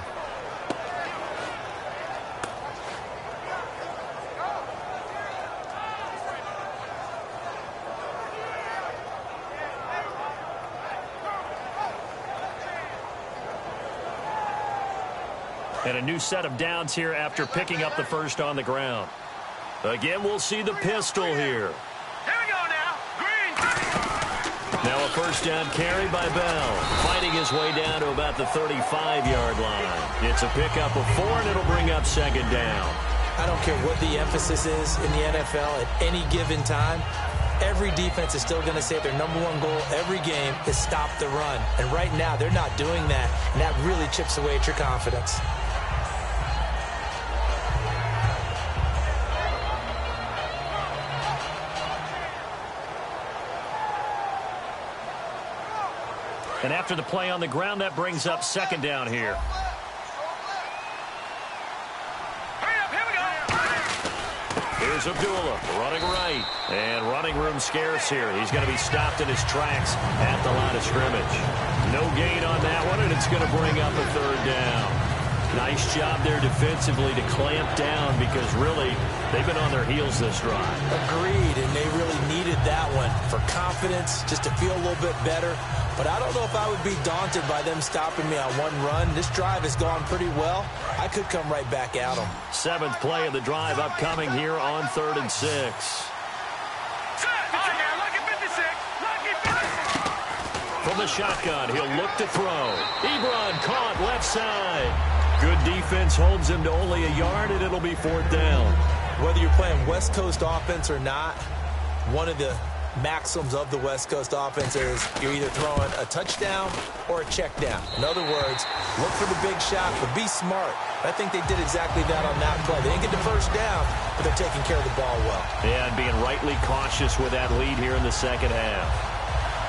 [SPEAKER 2] And a new set of downs here after picking up the first on the ground. Again, we'll see the pistol here.
[SPEAKER 4] Here we go now. Green.
[SPEAKER 2] Now a first down carry by Bell. Fighting his way down to about the 35-yard line. It's a pickup of 4, and it'll bring up 2nd down.
[SPEAKER 3] I don't care what the emphasis is in the NFL at any given time. every defense is still going to say their #1 goal every game is stop the run. And right now, they're not doing that, and that really chips away at your confidence.
[SPEAKER 2] And after the play on the ground, that brings up second down here. Here's Abdullah running right. And running room scarce here. He's going to be stopped in his tracks at the line of scrimmage. No gain on that one, and it's going to bring up a third down. Nice job there defensively to clamp down because really they've been on their heels this drive.
[SPEAKER 3] Agreed, and they really needed that one for confidence, just to feel a little bit better. But I don't know if I would be daunted by them stopping me on one run. This drive has gone pretty well. I could come right back at them.
[SPEAKER 2] 7th play of the drive upcoming here on 3rd and 6. From the shotgun, he'll look to throw. Ebron caught left side. Good defense holds him to only a yard, and it'll be 4th down.
[SPEAKER 3] Whether you're playing West Coast offense or not, one of the maxims of the West Coast offense is you're either throwing a touchdown or a check down. In other words, look for the big shot, but be smart. I think they did exactly that on that play. They didn't get the first down, but they're taking care of the ball well.
[SPEAKER 2] Yeah, and being rightly cautious with that lead here in the second half.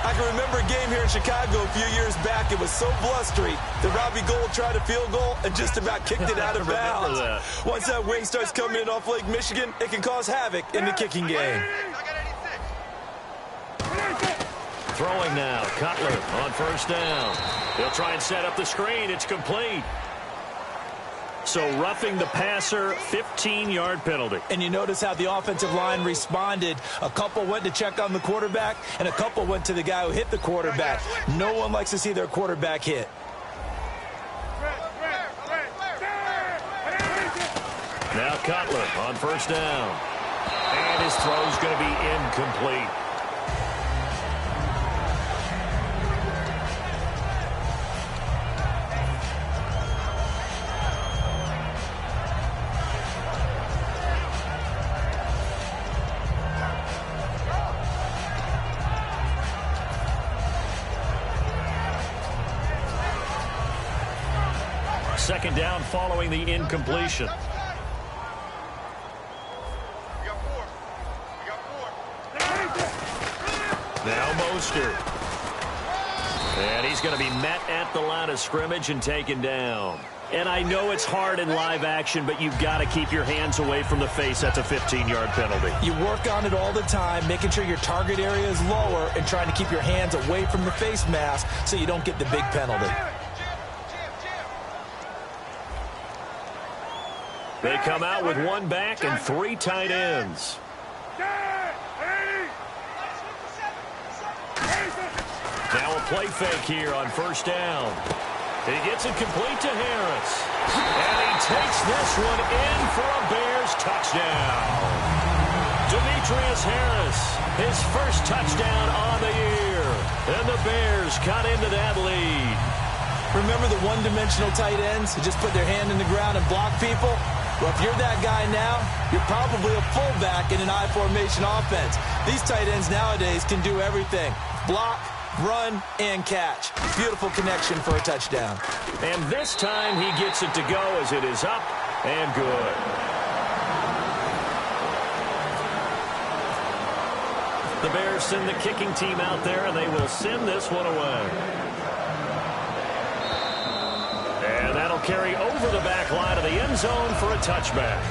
[SPEAKER 3] I can remember a game here in Chicago a few years back. It was so blustery that Robbie Gould tried a field goal and just about kicked it out of bounds. Once that wind starts coming in off Lake Michigan, it can cause havoc in the kicking game.
[SPEAKER 2] Throwing now, Cutler on 1st down. He'll try and set up the screen. It's complete. So roughing the passer, 15-yard penalty.
[SPEAKER 3] And you notice how the offensive line responded. A couple went to check on the quarterback, and a couple went to the guy who hit the quarterback. No one likes to see their quarterback hit.
[SPEAKER 2] Now Cutler on 1st down. And his throw's going to be incomplete. Second down following the incompletion. Now Mostert. And he's going to be met at the line of scrimmage and taken down. And I know it's hard in live action, but you've got to keep your hands away from the face. That's a 15-yard penalty.
[SPEAKER 3] You work on it all the time, making sure your target area is lower and trying to keep your hands away from the face mask so you don't get the big penalty.
[SPEAKER 2] They come out with 1 back and 3 tight ends. Now a play fake here on 1st down. He gets it complete to Harris. And he takes this one in for a Bears touchdown. Demetrius Harris, his first touchdown on the year. And the Bears cut into that lead.
[SPEAKER 3] Remember the one-dimensional tight ends who just put their hand in the ground and block people? Well, if you're that guy now, you're probably a fullback in an I-formation offense. These tight ends nowadays can do everything. Block, run, and catch. Beautiful connection for a touchdown.
[SPEAKER 2] And this time he gets it to go as it is up and good. The Bears send the kicking team out there, and they will send this one away. And that'll carry over the back line of the end zone for a touchback.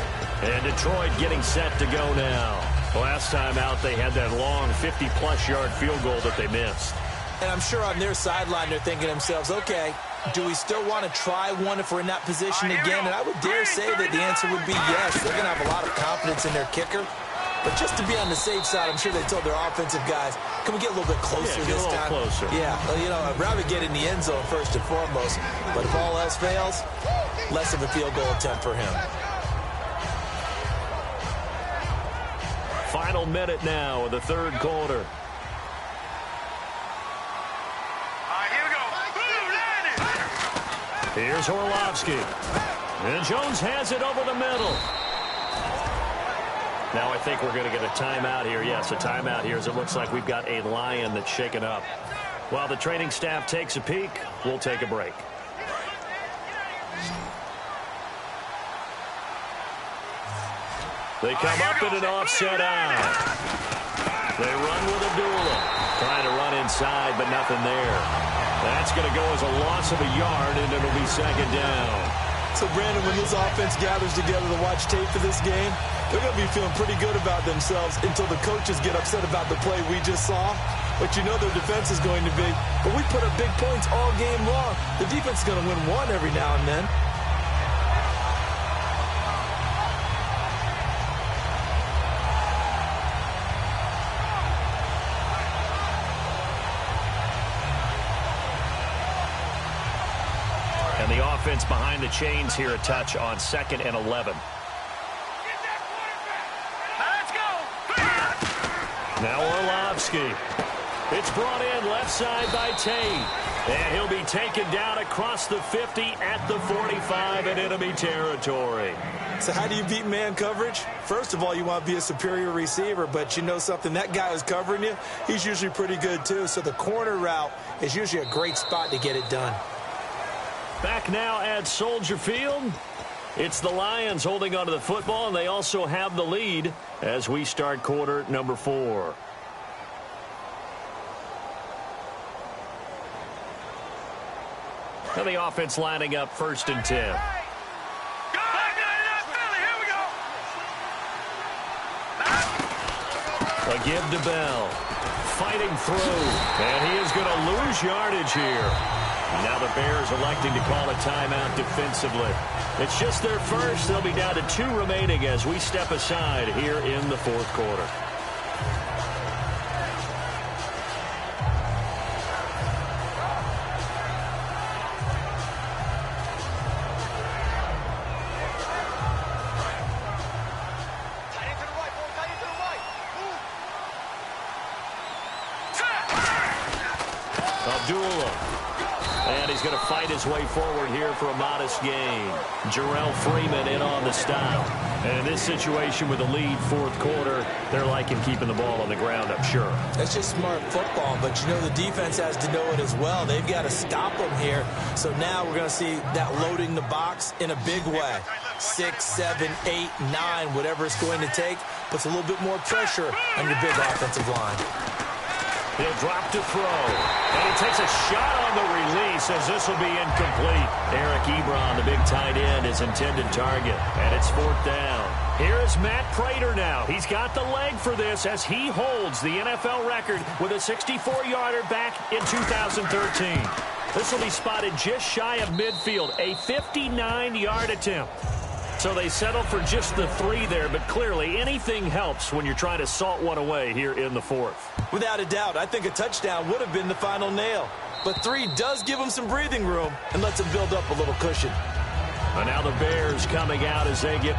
[SPEAKER 2] And Detroit getting set to go now. Last time out, they had that long 50-plus yard field goal that they missed.
[SPEAKER 3] And I'm sure on their sideline, they're thinking to themselves, okay, do we still want to try one if we're in that position again? And I would dare say that the answer would be yes. They're going to have a lot of confidence in their kicker. But just to be on the safe side, I'm sure they told their offensive guys, can we get a little bit closer this time?
[SPEAKER 2] Closer.
[SPEAKER 3] Yeah, well, you know, I'd rather get in the end zone first and foremost. But if all else fails, less of a field goal attempt for him.
[SPEAKER 2] Final minute now of the 3rd quarter. Here's Orlovsky. And Jones has it over the middle. Now I think we're going to get a timeout here. Yes, a timeout here as it looks like we've got a Lion that's shaken up. While the training staff takes a peek, we'll take a break. They come up in an offset eye. They run with Abdullah. Trying to run inside, but nothing there. That's going to go as a loss of a yard, and it'll be second down.
[SPEAKER 3] So, Brandon, when this offense gathers together to watch tape for this game, they're going to be feeling pretty good about themselves until the coaches get upset about the play we just saw. But you know their defense is going to be. But we put up big points all game long. The defense is going to win one every now and then.
[SPEAKER 2] And the offense behind the chains here, a touch on 2nd and 11. Now Orlovsky. It's brought in left side by Tate. And he'll be taken down across the 50 at the 45 in enemy territory.
[SPEAKER 3] So how do you beat man coverage? First of all, you want to be a superior receiver, but you know something, that guy who's covering you, he's usually pretty good too. So the corner route is usually a great spot to get it done.
[SPEAKER 2] Back now at Soldier Field. It's the Lions holding onto the football, and they also have the lead as we start quarter number 4. And the offense lining up 1st and 10. A give to Bell. Fighting through. And he is going to lose yardage here. Now the Bears electing to call a timeout defensively. It's just their first. They'll be down to 2 remaining as we step aside here in the 4th quarter. Abdullah. And he's going to fight his way forward here for a modest gain. Jarrell Freeman in on the stop. And in this situation with a lead 4th quarter, they're liking keeping the ball on the ground, I'm sure.
[SPEAKER 3] That's just smart football, but you know the defense has to know it as well. They've got to stop them here. So now we're going to see that loading the box in a big way. 6, 7, 8, 9, whatever it's going to take, puts a little bit more pressure on your big offensive line.
[SPEAKER 2] He'll drop to throw. And he takes a shot on the release as this will be incomplete. Eric Ebron, the big tight end, his intended target. And it's 4th down. Here is Matt Prater now. He's got the leg for this as he holds the NFL record with a 64-yarder back in 2013. This will be spotted just shy of midfield. A 59-yard attempt. So they settle for just the 3 there, but clearly anything helps when you're trying to salt one away here in the 4th.
[SPEAKER 3] Without a doubt, I think a touchdown would have been the final nail. But 3 does give them some breathing room and lets them build up a little cushion.
[SPEAKER 2] And now the Bears coming out as they get...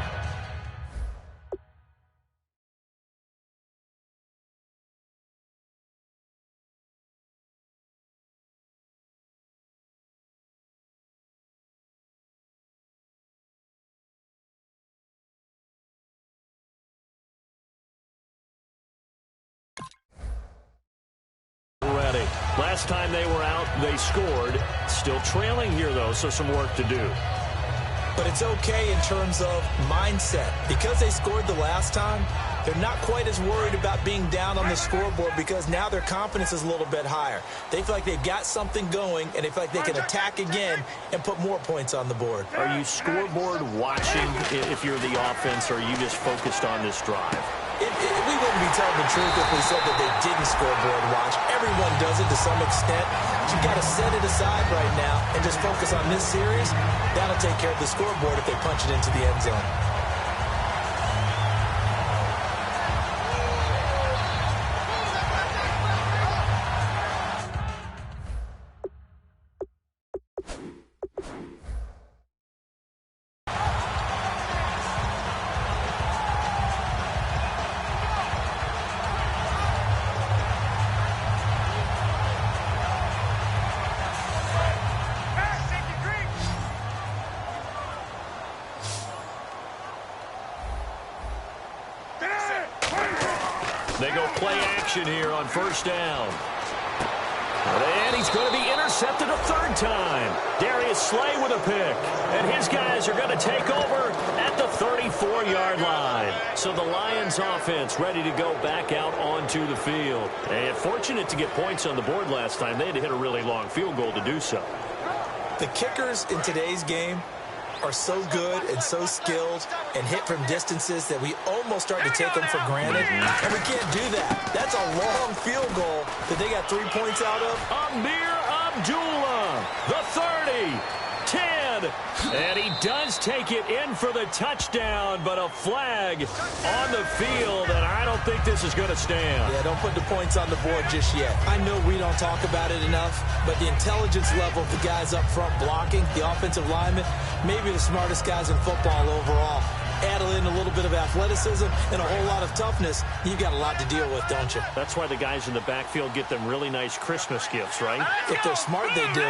[SPEAKER 2] ready. Last time they were out, they scored. Still trailing here, though, so some work to do.
[SPEAKER 3] But it's okay in terms of mindset. Because they scored the last time, they're not quite as worried about being down on the scoreboard because now their confidence is a little bit higher. They feel like they've got something going, and they feel like they can attack again and put more points on the board.
[SPEAKER 2] Are you scoreboard watching if you're the offense, or are you just focused on this drive?
[SPEAKER 3] We wouldn't be telling the truth if we said that they didn't scoreboard watch. Everyone does it to some extent. But you've got to set it aside right now and just focus on this series. That'll take care of the scoreboard if they punch it into the end zone.
[SPEAKER 2] They go play action here on first down. And he's going to be intercepted a third time. Darius Slay with a pick. And his guys are going to take over at the 34-yard line. So the Lions offense ready to go back out onto the field. And fortunate to get points on the board last time. They had to hit a really long field goal to do so.
[SPEAKER 3] The kickers in today's game are so good and so skilled and hit from distances that we almost start to take them for granted. And we can't do that. That's a long field goal that they got 3 points out of.
[SPEAKER 2] Amir Abdullah, the 30, 10, and he does take it in for the touchdown, but a flag on the field, and I don't think this is going to stand.
[SPEAKER 3] Yeah, don't put the points on the board just yet. I know we don't talk about it enough, but the intelligence level of the guys up front blocking, the offensive linemen, maybe the smartest guys in football overall. Add in a little bit of athleticism and a whole lot of toughness, you've got a lot to deal with, don't you?
[SPEAKER 2] That's why the guys in the backfield get them really nice Christmas gifts, right?
[SPEAKER 3] If they're smart, they do.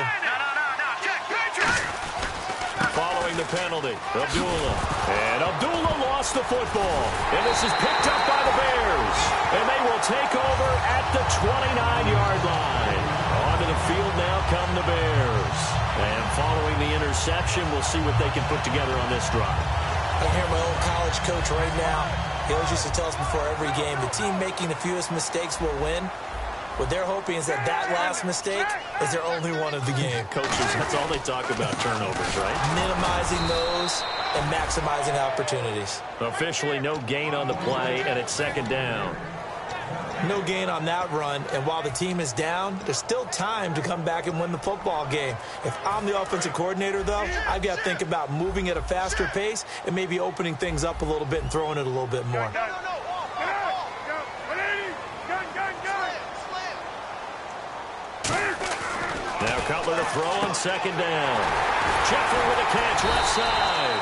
[SPEAKER 2] Following the penalty, Abdullah. And Abdullah lost the football. And this is picked up by the Bears. And they will take over at the 29-yard line. Onto the field now come the Bears. And following the interception, we'll see what they can put together on this drive.
[SPEAKER 3] I hear my old college coach right now. He always used to tell us before every game, the team making the fewest mistakes will win. What they're hoping is that last mistake is their only one of the game.
[SPEAKER 2] Coaches, that's all they talk about, turnovers, right?
[SPEAKER 3] Minimizing those and maximizing opportunities.
[SPEAKER 2] Officially no gain on the play, and it's second down.
[SPEAKER 3] No gain on that run, and while the team is down, there's still time to come back and win the football game. If I'm the offensive coordinator, though, I've got to think about moving at a faster pace and maybe opening things up a little bit and throwing it a little bit more.
[SPEAKER 2] Now Cutler to throw on second down. Jeffrey with a catch left side.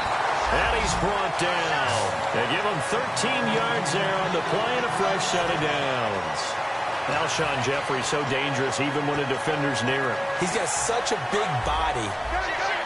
[SPEAKER 2] And he's brought down. They give him 13 yards there on the play and a fresh set of downs. Alshon Jeffrey so dangerous even when a defender's near him.
[SPEAKER 3] He's got such a big body,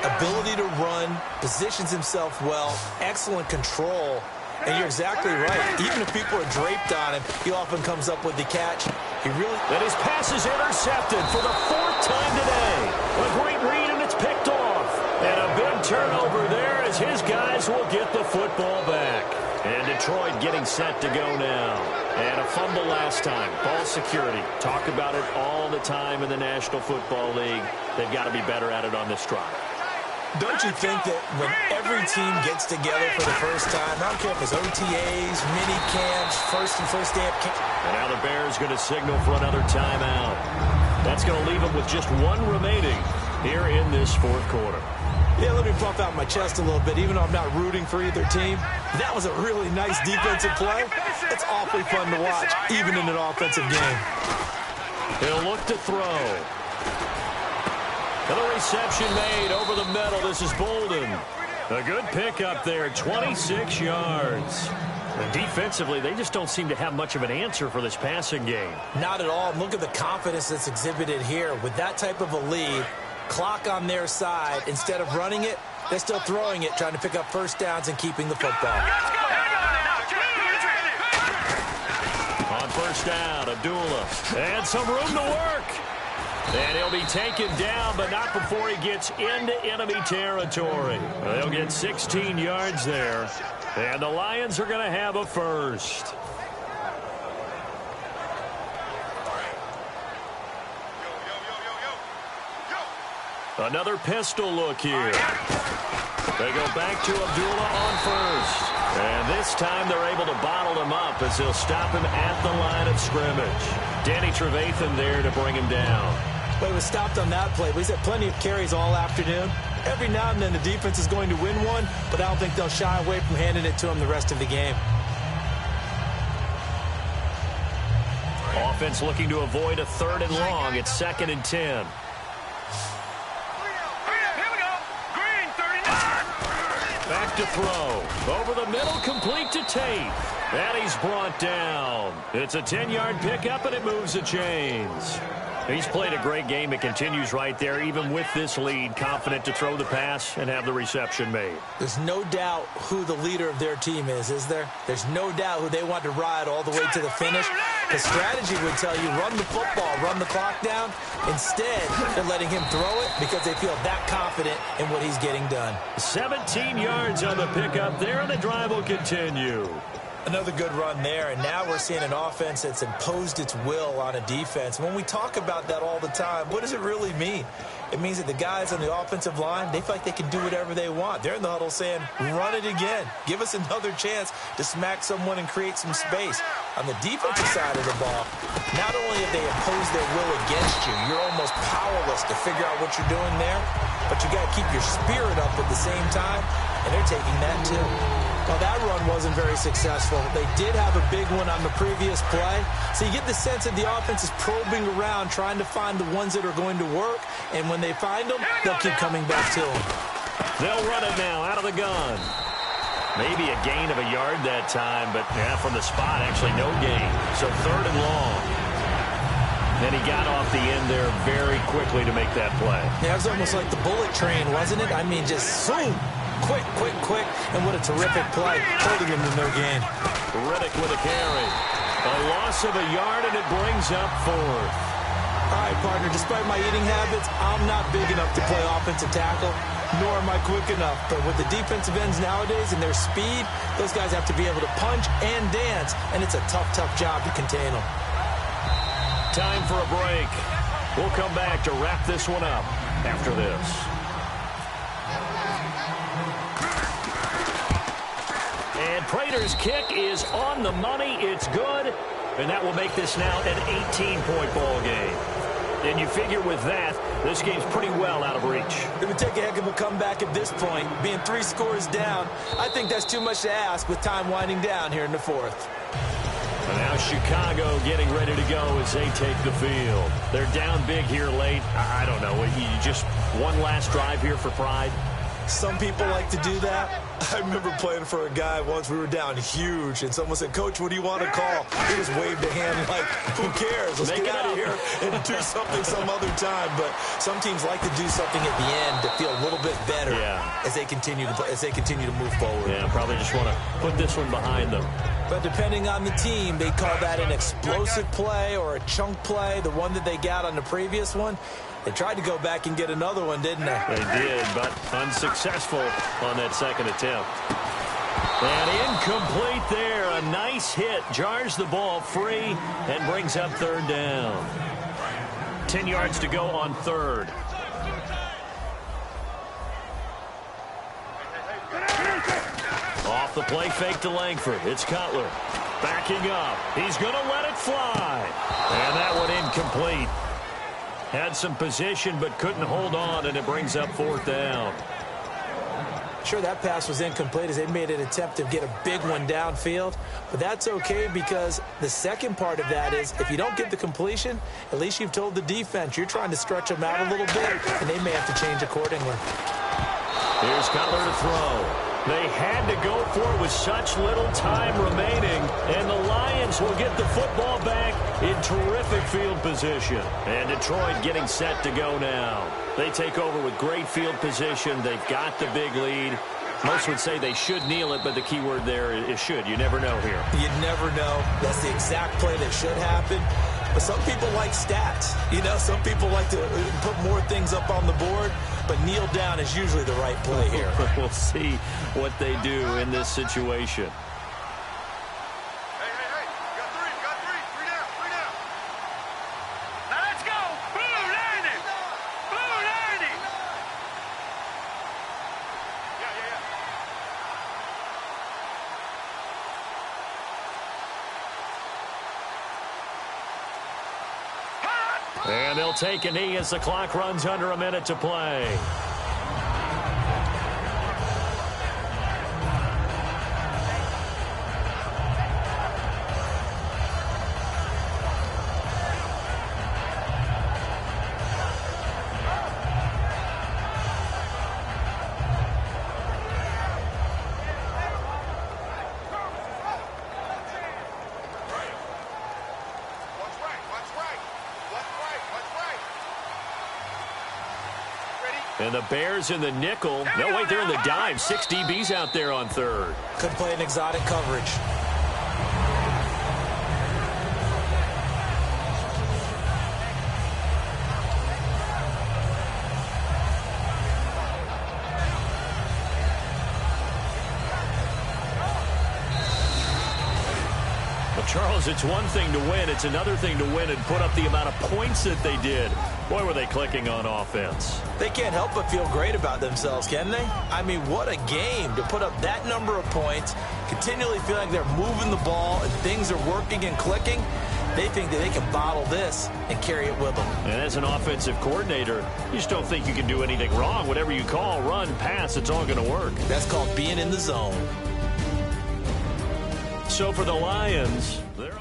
[SPEAKER 3] ability to run, positions himself well, excellent control. And you're exactly right. Even if people are draped on him, he often comes up with the catch.
[SPEAKER 2] And his pass is intercepted for the fourth time today. A great read, and it's picked off. And a big turnover there as his guys will get the football back. And Detroit getting set to go now. And a fumble last time. Ball security. Talk about it all the time in the National Football League. They've got to be better at it on this drive.
[SPEAKER 3] Don't you think that when every team gets together for the first time, I don't care if it's OTAs, mini camps, first day of camp.
[SPEAKER 2] And now the Bears going to signal for another timeout. That's going to leave them with just one remaining here in this fourth quarter.
[SPEAKER 3] Yeah, let me puff out my chest a little bit, even though I'm not rooting for either team. That was a really nice defensive play. It's awfully fun to watch, even in an offensive game.
[SPEAKER 2] He'll look to throw. And the reception made over the middle. This is Bolden. A good pickup there, 26 yards. And defensively, they just don't seem to have much of an answer for this passing game.
[SPEAKER 3] Not at all. Look at the confidence that's exhibited here. With that type of a lead, clock on their side, instead of running it, they're still throwing it, trying to pick up first downs and keeping the football.
[SPEAKER 2] On first down, Abdullah. And some room to work. And he'll be taken down, but not before he gets into enemy territory. They'll get 16 yards there. And the Lions are going to have a first. Another pistol look here. They go back to Abdullah on first. And this time they're able to bottle him up as they'll stop him at the line of scrimmage. Danny Trevathan there to bring him down.
[SPEAKER 3] But he was stopped on that play. He's had plenty of carries all afternoon. Every now and then the defense is going to win one, but I don't think they'll shy away from handing it to him the rest of the game.
[SPEAKER 2] Offense looking to avoid a third and long. It's 2nd and 10. Back to throw. Over the middle, complete to Tate. And he's brought down. It's a 10-yard pickup, and it moves the chains. He's played a great game. It continues right there, even with this lead, confident to throw the pass and have the reception made.
[SPEAKER 3] There's no doubt who the leader of their team is there? There's no doubt who they want to ride all the way to the finish. The strategy would tell you, run the football, run the clock down. Instead, they're letting him throw it because they feel that confident in what he's getting done.
[SPEAKER 2] 17 yards on the pickup there, and the drive will continue.
[SPEAKER 3] Another good run there, and now we're seeing an offense that's imposed its will on a defense. When we talk about that all the time, what does it really mean? It means that the guys on the offensive line, they feel like they can do whatever they want. They're in the huddle saying, run it again. Give us another chance to smack someone and create some space. On the defensive side of the ball, not only have they imposed their will against you, you're almost powerless to figure out what you're doing there, but you got to keep your spirit up at the same time, and they're taking that too. Well, that run wasn't very successful. They did have a big one on the previous play. So you get the sense that the offense is probing around, trying to find the ones that are going to work. And when they find them, they'll keep coming back to them.
[SPEAKER 2] They'll run it now out of the gun. Maybe a gain of a yard that time, but yeah, from the spot, actually no gain. So 3rd and long. And he got off the end there very quickly to make that play.
[SPEAKER 3] Yeah, it was almost like the bullet train, wasn't it? I mean, just zoom. Quick, quick, quick, and what a terrific play, holding him to no gain.
[SPEAKER 2] Riddick with a carry. A loss of a yard, and it brings up 4th.
[SPEAKER 3] All right, partner, despite my eating habits, I'm not big enough to play offensive tackle, nor am I quick enough. But with the defensive ends nowadays and their speed, those guys have to be able to punch and dance, and it's a tough, tough job to contain them.
[SPEAKER 2] Time for a break. We'll come back to wrap this one up after this. And Prater's kick is on the money. It's good. And that will make this now an 18-point ball game. And you figure with that, this game's pretty well out of reach.
[SPEAKER 3] It would take a heck of a comeback at this point. Being 3 scores down, I think that's too much to ask with time winding down here in the 4th.
[SPEAKER 2] And now Chicago getting ready to go as they take the field. They're down big here late. I don't know. You just one last drive here for pride?
[SPEAKER 3] Some people like to do that. I remember playing for a guy once. We were down huge, and someone said, Coach, what do you want to call? He just waved a hand like, who cares? Let's get out of here and do something some other time. But some teams like to do something at the end to feel a little bit better as they continue to move forward.
[SPEAKER 2] Yeah, probably just want to put this one behind them.
[SPEAKER 3] But depending on the team, they call that an explosive play or a chunk play, the one that they got on the previous one. They tried to go back and get another one, didn't they?
[SPEAKER 2] They did, but unsuccessful on that second attempt. And incomplete there. A nice hit. Jars the ball free and brings up 3rd down. 10 yards to go on 3rd. Off the play fake to Langford. It's Cutler. Backing up. He's going to let it fly. And that one incomplete. Had some position but couldn't hold on, and it brings up 4th down.
[SPEAKER 3] Sure, that pass was incomplete as they made an attempt to get a big one downfield. But that's okay because the second part of that is if you don't get the completion, at least you've told the defense you're trying to stretch them out a little bit, and they may have to change accordingly.
[SPEAKER 2] Here's Cutler to throw. They had to go for it with such little time remaining, and the Lions will get the football back in terrific field position. And Detroit getting set to go now. They take over with great field position. They've got the big lead. Most would say they should kneel it, but the key word there is should. You never know here.
[SPEAKER 3] You never know. That's the exact play that should happen. But some people like stats. You know, some people like to put more things up on the board, but kneel down is usually the right play here.
[SPEAKER 2] We'll see what they do in this situation.
[SPEAKER 4] Hey, got three down. Now let's go. Blue 90. Blue 90. Yeah.
[SPEAKER 2] And they'll take a knee as the clock runs under a minute to play.
[SPEAKER 4] What's right?
[SPEAKER 2] And the Bears in the nickel. No, wait, they're in the dime. 6 DBs out there on third.
[SPEAKER 3] Could play an exotic coverage.
[SPEAKER 2] Charles, it's one thing to win. It's another thing to win and put up the amount of points that they did. Boy, were they clicking on offense.
[SPEAKER 3] They can't help but feel great about themselves, can they? I mean, what a game to put up that number of points, continually feel like they're moving the ball and things are working and clicking. They think that they can bottle this and carry it with them.
[SPEAKER 2] And as an offensive coordinator, you just don't think you can do anything wrong. Whatever you call, run, pass, it's all going to work.
[SPEAKER 3] That's called being in the zone.
[SPEAKER 2] So for the Lions, they're